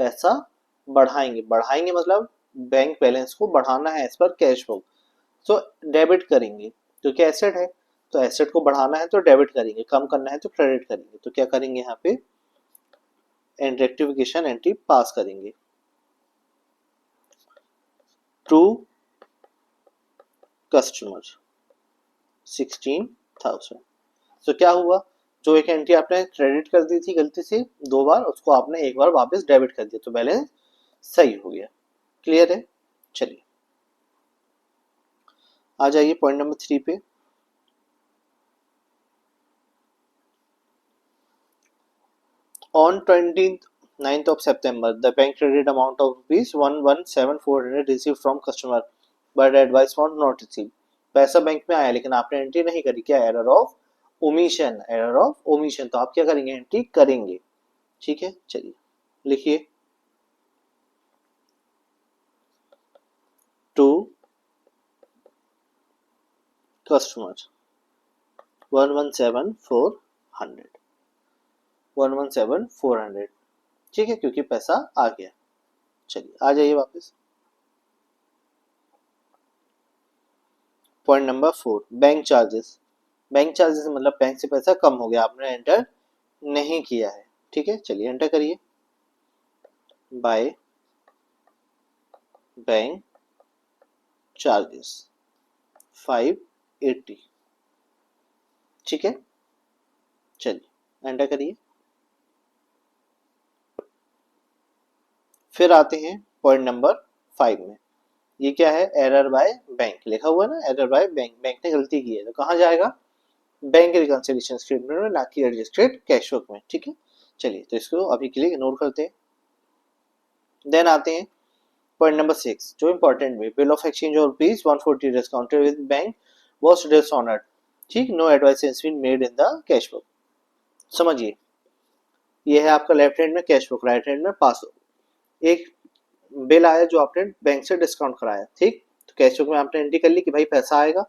पैसा बढ़ाएंगे। बढ़ाएंगे मतलब बैंक बैलेंस को बढ़ाना है एज पर कैश बुक, तो डेबिट करेंगे, क्योंकि एसेट है तो एसेट को बढ़ाना है तो डेबिट करेंगे, कम करना है तो क्रेडिट करेंगे। तो क्या करेंगे? यहाँ पे रेक्टिफिकेशन एंट्री पास करेंगे। To customer 16,000। तो क्या हुआ? जो एक एंट्री आपने क्रेडिट कर दी थी गलती से 2 बार, उसको आपने एक बार वापस डेबिट कर दिया, तो बैलेंस सही हो गया। क्लियर है? चलिए आ जाइए पॉइंट नंबर 3 पे। On 29th of September, the bank credited amount of rupees 117,400 received from customer, but advice was not received. पैसा बैंक में आया लेकिन आपने एंट्री नहीं करी, क्या? Error of omission, error of omission. तो आप क्या करेंगे? एंट्री करेंगे। ठीक है, चलिए लिखिए टू कस्टमर 117,400, 117,400। ठीक है, क्योंकि पैसा आ गया। चलिए आ जाइए वापस point number 4, bank charges. Bank charges मतलब बैंक से पैसा कम हो गया, आपने एंटर नहीं किया है। ठीक है, चलिए एंटर करिए। By bank charges 580। ठीक है, चलिए एंटर करिए। फिर आते हैं पॉइंट नंबर 5 में। ये क्या है? एरर बाय बैंक लिखा हुआ ना, एरर बाय बैंक, बैंक ने गलती की है, तो कहाँ जाएगा? बैंक रिकंसिलिएशन स्टेटमेंट में, ना कि एडजस्टेड कैश बुक में। ठीक है, चलिए तो इसको अभी के लिए इग्नोर करते हैं। देन आते हैं पॉइंट नंबर 6, जो इंपॉर्टेंट में, bill of exchange of rupees 140 discounted with bank was dishonoured. ठीक, no advice has been made in the cash book. समझिए, ये है आपका लेफ्ट हैंड में कैश बुक, राइट हैंड में पासबुक। एक बिल आया जो आपने बैंक से डिस्काउंट कराया, ठीक, तो कैश बुक में आपने एंट्री कर ली कि भाई पैसा आएगा,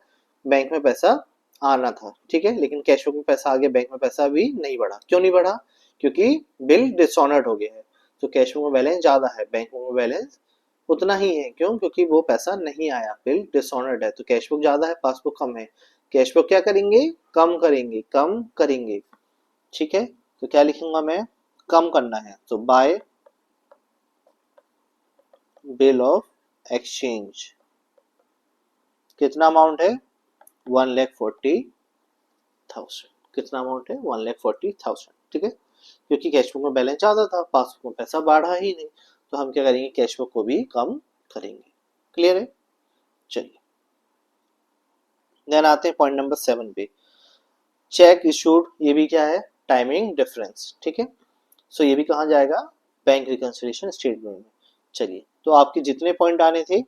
बैंक में पैसा आना था। ठीक है, लेकिन कैश बुक में पैसा आ गया, बैंक में पैसा भी नहीं बढ़ा। क्यों नहीं बढ़ा? क्योंकि बिल डिसऑनर्ड हो गया है। तो कैश बुक में बैलेंस ज्यादा है, बैंक बुक में बैलेंस उतना ही है। क्यों? क्योंकि वो पैसा नहीं आया, बिल डिसऑनर्ड है। तो कैश बुक ज्यादा है, पासबुक कम है। कैश बुक क्या करेंगे? कम करेंगे, कम करेंगे। ठीक है, तो क्या लिखूंगा मैं? कम करना है, तो बाय बिल ऑफ एक्सचेंज। कितना अमाउंट है? 1,40,000। कितना अमाउंट है? 1,40,000। ठीक है, क्योंकि कैश बुक में बैलेंस ज्यादा था, पासबुक में पैसा बढ़ा ही नहीं, तो हम क्या करेंगे? कैश बुक को भी कम करेंगे। क्लियर है? चलिए देन आते हैं पॉइंट नंबर 7 पे, चेक इशूड। ये भी क्या है? Timing difference. ठीक है, सो ये भी कहाँ जाएगा? बैंक रिकंसिलिएशन स्टेटमेंट में। चलिए, तो आपके जितने पॉइंट आने थे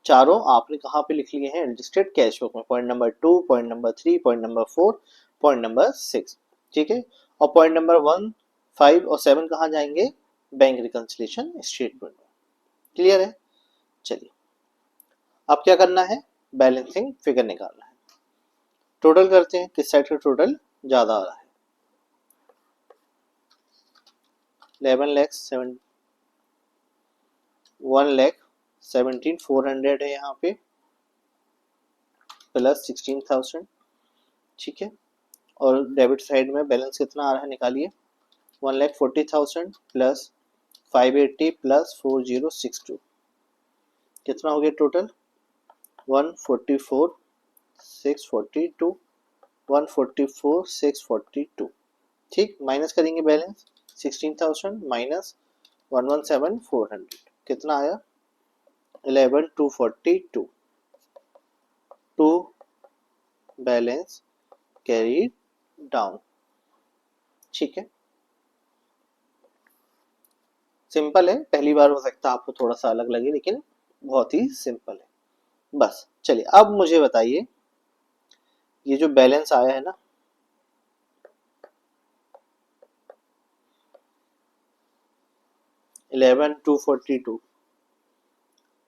चारों आपने कहाँ पे लिख लिए हैं? एडजस्टेड कैश बुक में। Point number 2, point number 3, point number 4, point number 6। ठीक है, और पॉइंट नंबर 1, 5 और 7 कहाँ जाएंगे? बैंक रिकंसिलिएशन स्टेटमेंट में। क्लियर है? चलिए अब क्या करना है? बैलेंसिंग फिगर निकालना है। टोटल करते हैं, किस साइड का टोटल ज्यादा आ रहा है? 1,17,400 है यहाँ पे, प्लस 16,000। ठीक है, और डेबिट साइड में बैलेंस कितना आ रहा है? निकालिए। 1,40,000 प्लस 580 प्लस 4062, कितना हो गया टोटल? 144,642, 144,642। ठीक, माइनस करेंगे बैलेंस, 16,000 माइनस 117,400, कितना आया? 11,242 टू बैलेंस कैरी डाउन। ठीक है, सिंपल है, पहली बार हो सकता है आपको थोड़ा सा अलग लगे, लेकिन बहुत ही सिंपल है। बस चलिए अब मुझे बताइए, ये जो बैलेंस आया है ना, $11,242,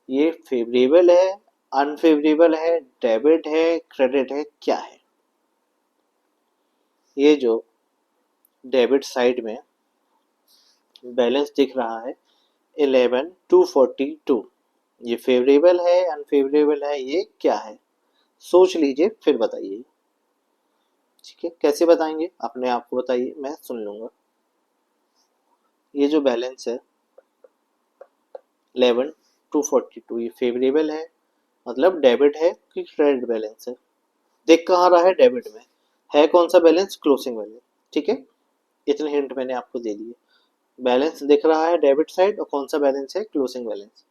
ये फेवरेबल है, अनफेवरेबल है, डेबिट है, क्रेडिट है, क्या है? ये जो डेबिट साइड में बैलेंस दिख रहा है 11,242, ये फेवरेबल है, अनफेवरेबल है, ये क्या है? सोच लीजिए फिर बताइए। ठीक है, कैसे बताएंगे? अपने आप को बताइए, मैं सुन लूंगा। ये जो बैलेंस है 11,242, ये फेवरेबल है, मतलब डेबिट है कि क्रेडिट बैलेंस है? देख कहाँ रहा है? डेबिट में है। कौन सा बैलेंस? Closing balance. ठीक है, इतने हिंट मैंने आपको दे दिए। बैलेंस दिख रहा है डेबिट साइड, और कौन सा बैलेंस है, क्लोजिंग बैलेंस।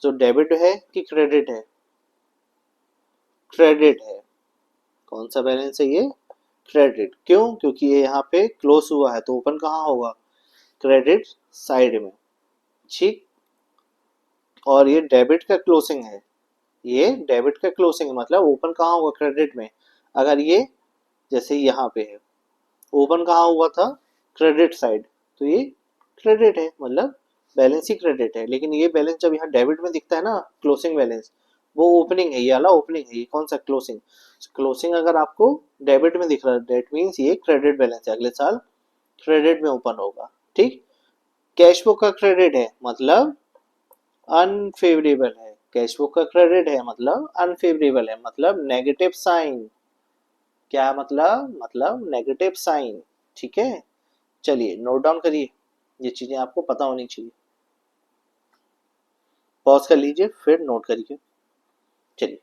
तो डेबिट है कि क्रेडिट है, क्रेडिट है। कौन सा बैलेंस है ये, क्रेडिट। क्यों, क्योंकि ये यहाँ पे क्लोज हुआ है, तो ओपन कहाँ होगा, क्रेडिट साइड में, ठीक। और ये डेबिट का क्लोजिंग है, ये डेबिट का क्लोजिंग है, मतलब ओपन कहाँ होगा, क्रेडिट में। अगर ये जैसे यहाँ पे है, ओपन कहाँ हुआ था, क्रेडिट साइड, तो ये क्रेडिट है, मतलब बैलेंस ही क्रेडिट है। लेकिन ये बैलेंस जब यहाँ डेबिट में दिखता है ना, क्लोजिंग बैलेंस, वो ओपनिंग है, ये वाला ओपनिंग है, ये कौन सा, क्लोजिंग। क्लोजिंग अगर आपको डेबिट में दिख रहा है, डेट मीन्स ये क्रेडिट बैलेंस है, अगले साल क्रेडिट में ओपन होगा, ठीक। कैश बुक का क्रेडिट है, मतलब अनफेवरेबल है। कैश बुक का क्रेडिट है मतलब अनफेवरेबल है, मतलब नेगेटिव साइन। क्या मतलब नेगेटिव साइन, ठीक है। चलिए नोट डाउन करिए, ये चीजें आपको पता होनी चाहिए। पॉज कर लीजिए फिर नोट करिए। चलिए,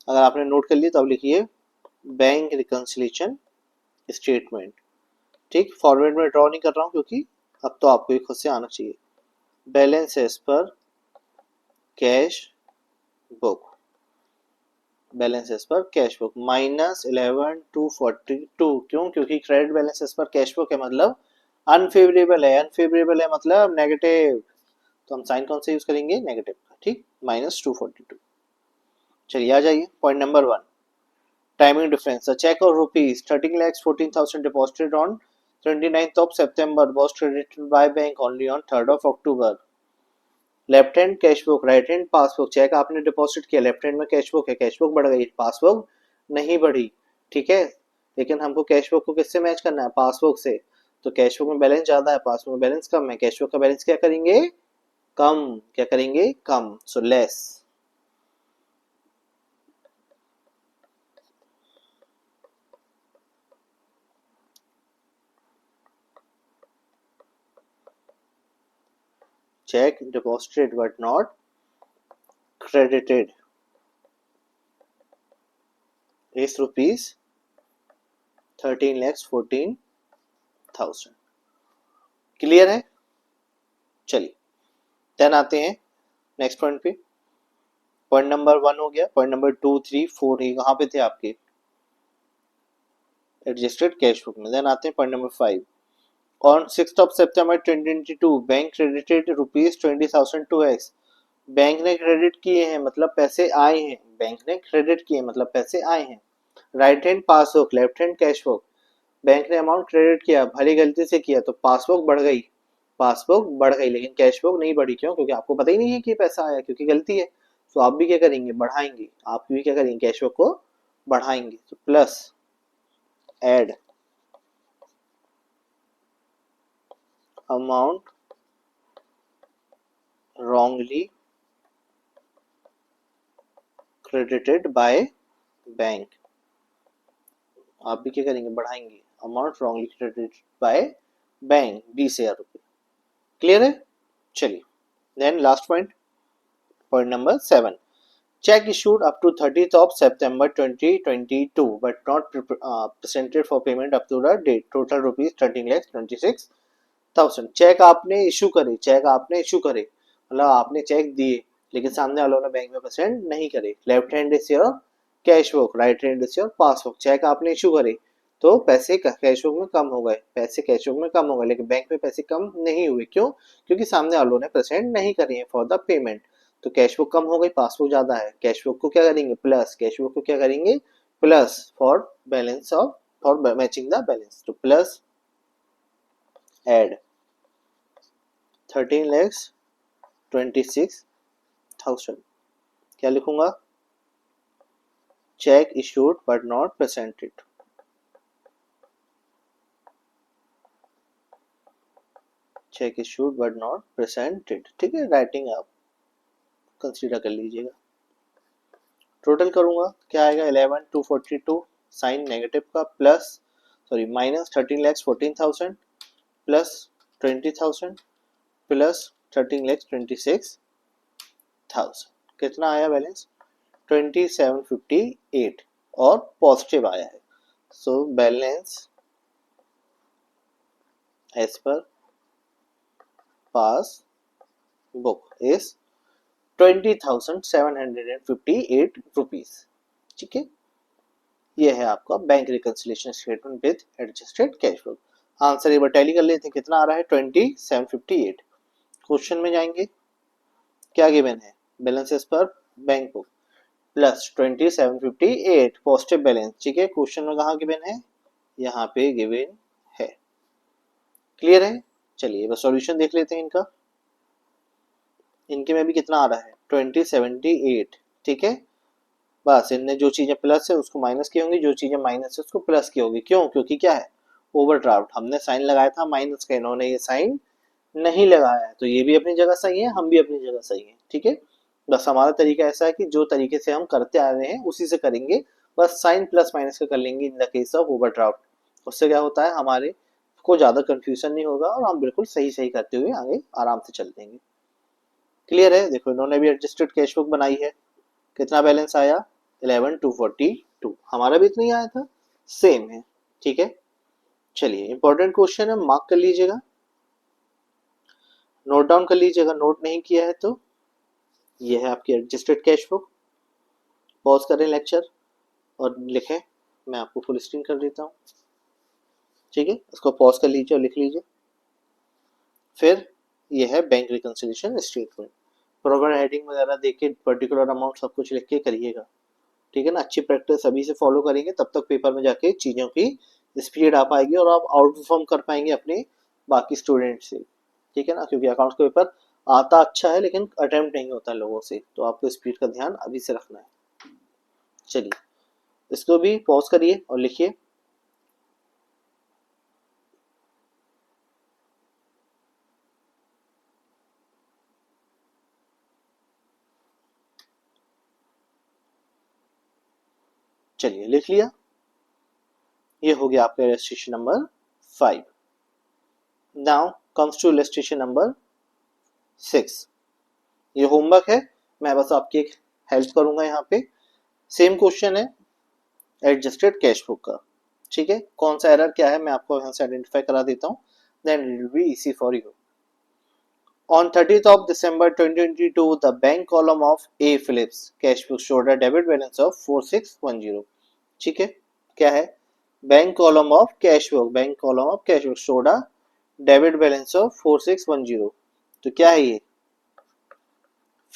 अगर आपने नोट कर लिया तो अब लिखिए बैंक रिकंसिलिएशन स्टेटमेंट, ठीक। फॉर्मेट में ड्रॉ नहीं कर रहा हूँ क्योंकि अब तो आपको ये खुद से आना चाहिए। Balance as per cash book, balance as per cash book -11,242। क्यों, क्योंकि credit balance as per cash book है, मतलब अनफेवरेबल है, अनफेवरेबल है मतलब नेगेटिव, तो हम साइन कौन सा यूज करेंगे, नेगेटिव का, ठीक। -242। चलिए आ जाइए point number 1, timing difference. Cheque और rupees 13,14,000 deposited on 29th of September was credited by bank only on 3rd of October। Left hand cash book, right hand passbook. Cheque आपने डिपॉजिट किया, लेफ्ट हैंड में कैश बुक है, कैश बुक बढ़ गई, पासबुक नहीं बढ़ी, ठीक है। लेकिन हमको कैश बुक को किससे मैच करना है, पासबुक से। तो कैश बुक में बैलेंस ज्यादा है, पासबुक में बैलेंस कम है, कैश बुक का बैलेंस क्या करेंगे, कम। क्या करेंगे, कम, so less. Cheque deposited but not credited is rupees 13,14,000। Clear है। चलिए देन आते हैं नेक्स्ट पॉइंट पे। पॉइंट नंबर 1 हो गया, पॉइंट नंबर 2, 3, 4 ही कहाँ पे थे आपके, एडजस्टेड कैश बुक में। देन आते हैं point number 5। On 6th of September 2022 bank credited rupees 20,000 to X. Bank ने क्रेडिट किए हैं मतलब पैसे आए हैं, बैंक ने क्रेडिट किए मतलब पैसे आए हैं। Right hand passbook, left hand cash book. Bank ने अमाउंट क्रेडिट किया, भली गलती से किया तो पासबुक बढ़ गई, पासबुक बढ़ गई, लेकिन कैश बुक नहीं बढ़ी। क्यों, क्योंकि आपको पता ही नहीं है कि पैसा आया, क्योंकि गलती है। तो आप भी क्या करेंगे, बढ़ाएंगे, आप भी क्या करेंगे, कैश बुक को बढ़ाएंगे। तो plus add amount wrongly credited by bank. आप भी क्या करेंगे, बढ़ाएंगे, amount wrongly credited by bank 20,000 रुपये। क्लियर है। चलिए then last point, point number 7। Check issued up to 30th of September 2022 but not presented for payment up to the date. Total rupees 13,26,000। Check आपने इशू करे, चेक आपने इशू करे मतलब आपने चेक दिए, लेकिन सामने वालों ने बैंक में प्रेजेंट नहीं करे। Left hand is your cash book, right hand is your passbook. Cheque आपने इशू करे तो पैसे कैश बुक में कम हो गए, पैसे कैश बुक में कम हो गए, लेकिन बैंक में पैसे कम नहीं हुए। क्यों, क्योंकि सामने वालों ने प्रेजेंट नहीं करे हैं फॉर द पेमेंट। तो कैश बुक कम हो गई, पासबुक ज्यादा है, कैश बुक को क्या करेंगे, प्लस, कैश बुक को क्या करेंगे, plus for balance of, for matching the balance. तो प्लस एड 13,26,000। क्या लिखूंगा, check issued but not presented, check issued but not presented, ठीक है। राइटिंग आप कंसीडर कर लीजिएगा। टोटल करूंगा क्या आएगा, 11,242 साइन नेगेटिव का, प्लस सॉरी -13,14,000 प्लस 20,000 प्लस 13,26,000। कितना आया बैलेंस, 2758 और पॉजिटिव आया है। सो बैलेंस एज पर पास बुक इज 20,758 रुपीज। ठीक है, ये है आपका bank reconciliation statement with adjusted cash flow. Answer एक बार टैली कर लेते हैं, कितना आ रहा है 20,758। क्वेश्चन में जाएंगे, क्या गिवन है, बैलेंसेस पर bank book plus 20,758 positive balance. ठीक है, क्वेश्चन में कहाँ गिवन है, यहाँ पे गिवन है। क्लियर है, चलिए बस सॉल्यूशन देख लेते हैं इनका। इनके में भी कितना आ रहा है 2078। ठीक है, बस इनने जो चीजें प्लस है उसको माइनस की होंगी, जो चीजें माइनस है उसको प्लस की होगी। क्यों, क्योंकि क्या है, ओवरड्राफ्ट हमने साइन लगाया था माइनस का, इन्होंने ये साइन नहीं लगाया है, तो ये भी अपनी जगह सही है, हम भी अपनी जगह सही है। ठीक है, बस हमारा तरीका ऐसा है कि जो तरीके से हम करते आ रहे हैं उसी से करेंगे, बस साइन प्लस माइनस का कर लेंगे in the case of overdraft. उससे क्या होता है, हमारे को ज्यादा कंफ्यूजन नहीं होगा और हम बिल्कुल सही सही करते हुए आगे आराम से चल देंगे। क्लियर है, देखो इन्होंने भी एडजस्टेड कैश बुक बनाई है, कितना बैलेंस आया 11,242, हमारा भी इतना ही आया था, सेम है। ठीक है, चलिए इंपॉर्टेंट क्वेश्चन है, मार्क कर लीजिएगा, नोट डाउन कर लीजिएगा, नोट नहीं किया है तो। ये है आपकी एडजस्टेड कैश बुक। पॉज करें लेक्चर और लिखें, मैं आपको फुल स्क्रीन कर देता हूँ। ठीक है, इसको पॉज कर लीजिए और लिख लीजिए। फिर ये है bank reconciliation statement, proper heading वगैरह देख के पर्टिकुलर अमाउंट सब कुछ लिख के करिएगा। ठीक है ना, अच्छी प्रैक्टिस अभी से फॉलो करेंगे तब तक पेपर में जाके चीज़ों की स्पीड आ पाएगी और आप आउट परफॉर्म कर पाएंगे अपने बाकी स्टूडेंट से। ठीक है ना, क्योंकि अकाउंट्स का पेपर आता अच्छा है लेकिन अटेम्प्ट नहीं होता लोगों से, तो आपको स्पीड का ध्यान अभी से रखना है। चलिए इसको भी पॉज करिए और लिखिए। चलिए लिख लिया, ये हो गया आपका illustration number 5। Now comes to illustration number 6। ये होमवर्क है, मैं बस आपकी एक हेल्प करूंगा यहाँ पे। सेम क्वेश्चन है एडजस्टेड कैश बुक का। ठीक है, कौन सा एरर क्या है मैं आपको यहाँ से आइडेंटिफाई करा देता हूँ, then it will be easy for you. On 30th of December 2022, the bank column of A Phillips cash book showed a debit balance of 4610। ठीक है, क्या है, bank column of cash book, bank column of cash book showed a debit balance of 4610। तो क्या है ये,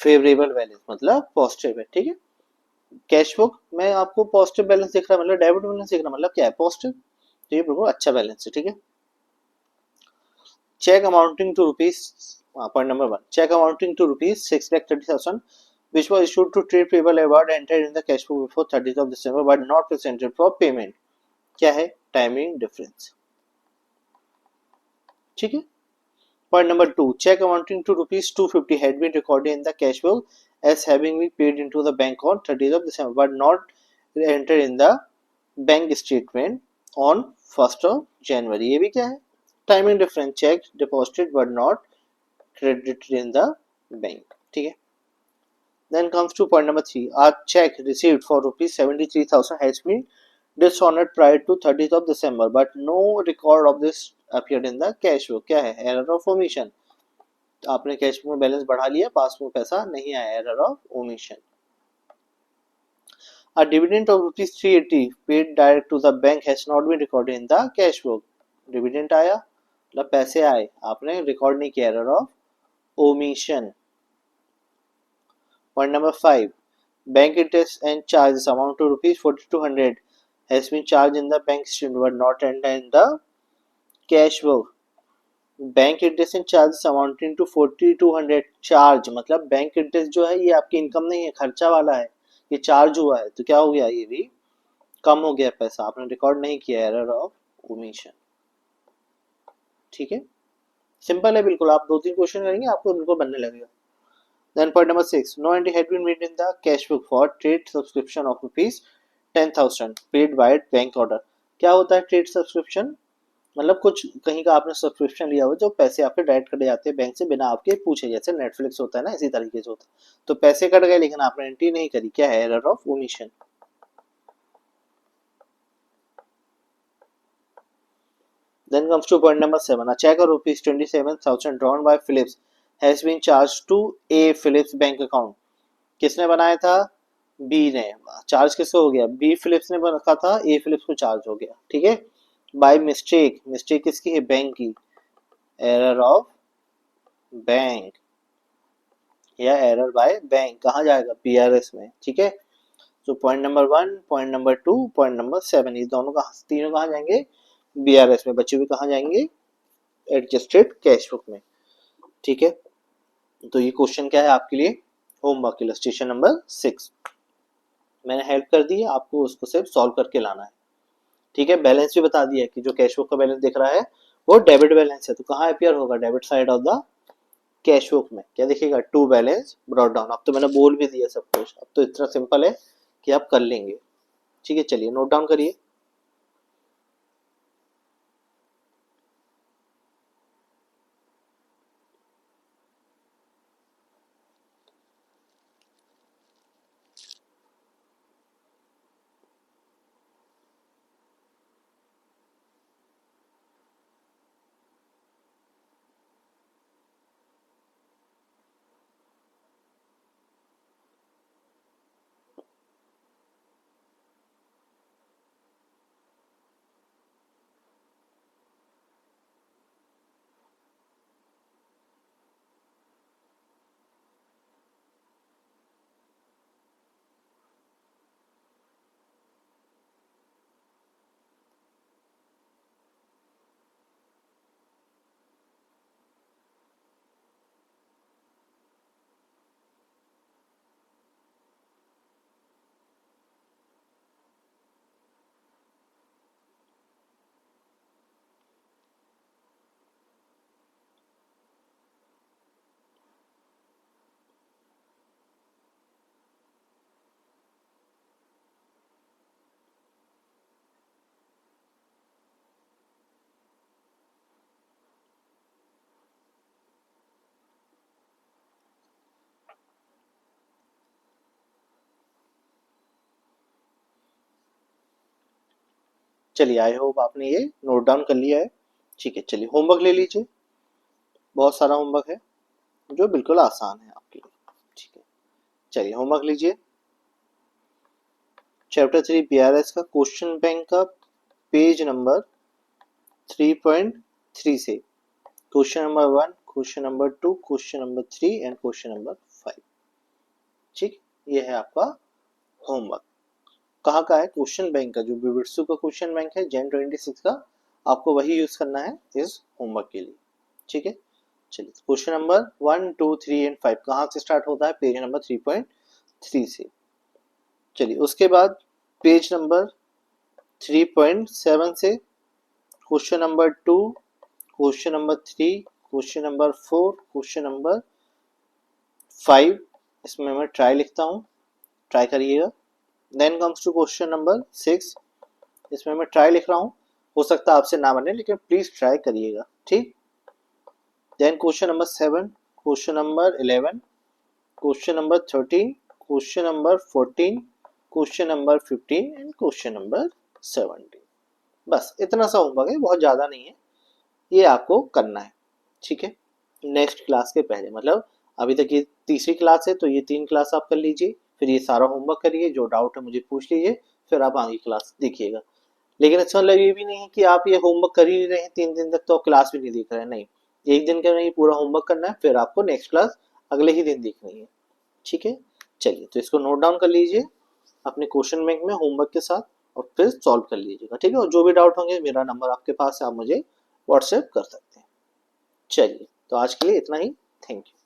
फेवरेबल बैलेंस मतलब पॉजिटिव है। ठीक है, कैश बुक में आपको पॉजिटिव बैलेंस दिख रहा है मतलब डेबिट बैलेंस दिख रहा है मतलब क्या है, पॉजिटिव, तो ये बिल्कुल अच्छा बैलेंस है। ठीक है, cheque amounting to rupees, point number 1, cheque amounting to rupees 6,30,000 which was issued to trade payable award entered in the cash book before 30th of December but not presented for payment। क्या है, टाइमिंग डिफरेंस। ठीक है, point number 2, cheque amounting to rupees 250 had been recorded in the cash book as having been paid into the bank on 30th of December but not entered in the bank statement on 1st of January। ये भी क्या है, timing difference, check deposited but not credited in the bank। ठीक है, then comes to point number 3, a check received for rupees 73,000 has been dishonored prior to 30th of December but no record of this appeared in the cash book। क्या है, error of omission, आपने कैश बुक में बैलेंस बढ़ा लिया, पासबुक में पैसा नहीं आया, error of omission. A dividend of rupees 380 paid direct to the bank has not been recorded in the cash book। Dividend आया मतलब पैसे आए, आपने रिकॉर्ड नहीं किया, error of omission. Point number 5, bank interest and charges amount to rupees 4,200 has been charged in the bank statement but not entered in the cash book। Bank interest and charges amounting to 4,200, charge मतलब बैंक इंटरेस्ट जो है ये आपकी इनकम नहीं है, खर्चा वाला है, ये चार्ज हुआ है, तो क्या हो गया, ये भी कम हो गया पैसा, आपने रिकॉर्ड नहीं किया, एरर ऑफ ओमिशन। ठीक है, सिंपल है बिल्कुल, आप 2-3 क्वेश्चन करेंगे आपको बिल्कुल बनने लगेगा। Then point number 6, no entry had been made in the cash book for trade subscription of rupees 10,000 paid by bank order। क्या होता है ट्रेड सब्सक्रिप्शन, मतलब कुछ कहीं का आपने सब्सक्रिप्शन लिया हुआ जो पैसे आपके डायरेक्ट कटे जाते हैं बैंक से बिना आपके पूछे, जैसे नेटफ्लिक्स होता है ना, इसी तरीके से होता है, तो पैसे कट गए लेकिन आपने एंट्री नहीं करी, क्या है, error of omission. Then comes to point number 7. A check of rupees 27,000 drawn by Philips has been charged to A Philips bank account. किसने बनाया था? बी ने। चार्ज किसको हो गया? बी फिलिप्स ने रखा था, ए फिलिप्स को चार्ज हो गया। ठीक है, बाय मिस्टेक। मिस्टेक किसकी है? बैंक की। एरर ऑफ बैंक या एरर बाय बैंक कहाँ जाएगा? पीआरएस में। ठीक है, तो point number 1, point number 2, point number 7 ये दोनों का तीनों कहाँ जाएंगे? बीआरएस में। बचे हुए कहाँ जाएंगे? एडजस्टेड कैश बुक में। ठीक है, तो ये क्वेश्चन क्या है आपके लिए? होमवर्क इलस्ट्रेशन नंबर 6 मैंने हेल्प कर दी है, आपको उसको सिर्फ सॉल्व करके लाना है। ठीक है, बैलेंस भी बता दिया है कि जो कैश बुक का बैलेंस दिख रहा है वो डेबिट बैलेंस है, तो कहाँ अपियर होगा? Debit side of the cash book में। क्या दिखेगा? To balance brought down. अब तो मैंने बोल भी दिया सब कुछ, अब तो इतना सिंपल है कि आप कर लेंगे। ठीक है, चलिए नोट डाउन करिए। चलिए, आई होप आपने ये नोट डाउन कर लिया है। ठीक है, चलिए होमवर्क ले लीजिए। बहुत सारा होमवर्क है जो बिल्कुल आसान है आपके लिए। ठीक है, चलिए होमवर्क लीजिए। चैप्टर 3 बीआरएस का क्वेश्चन बैंक का पेज नंबर 3.3 से question number 1, question number 2, question number 3 and question number 5। ठीक, ये है आपका होमवर्क। कहाँ का है? क्वेश्चन बैंक का, जो बिबिट्सू का क्वेश्चन बैंक है जैन 26 का, आपको वही यूज करना है इस होमवर्क के लिए। ठीक है, चलिए क्वेश्चन नंबर 1, 2, 3 एंड 5 कहाँ से स्टार्ट होता है? पेज नंबर 3.3 से। चलिए उसके बाद पेज नंबर 3.7 से question number 2, question number 3, question number 4, question number 5, इसमें मैं ट्राई लिखता हूँ, ट्राई करिएगा। Then comes to question number 6, इसमें मैं ट्राई लिख रहा हूँ, हो सकता है आपसे ना बने लेकिन प्लीज ट्राई करिएगा। ठीक, then question number 7, question number 11, question number 13, question number 14, question number 15 and question number 17। बस इतना सा होमवर्क है, बहुत ज़्यादा नहीं है, ये आपको करना है। ठीक है, नेक्स्ट क्लास के पहले, मतलब अभी तक ये तीसरी क्लास है तो ये 3 क्लास आप कर लीजिए, फिर ये सारा होमवर्क करिए, जो डाउट है मुझे पूछ लीजिए, फिर आप आगे क्लास देखिएगा। लेकिन अच्छा मतलब ये भी नहीं है कि आप ये होमवर्क कर ही नहीं रहे हैं 3 दिन तक तो आप क्लास भी नहीं देख रहे हैं, नहीं। एक दिन का नहीं, पूरा होमवर्क करना है, फिर आपको नेक्स्ट क्लास अगले ही दिन देखनी है। ठीक है, चलिए तो इसको नोट डाउन कर लीजिए अपने क्वेश्चन बैंक में होमवर्क के साथ, और फिर सॉल्व कर लीजिएगा। ठीक है, और जो भी डाउट होंगे मेरा नंबर आपके पास है, आप मुझे व्हाट्सएप कर सकते हैं। चलिए तो आज के लिए इतना ही। Thank you.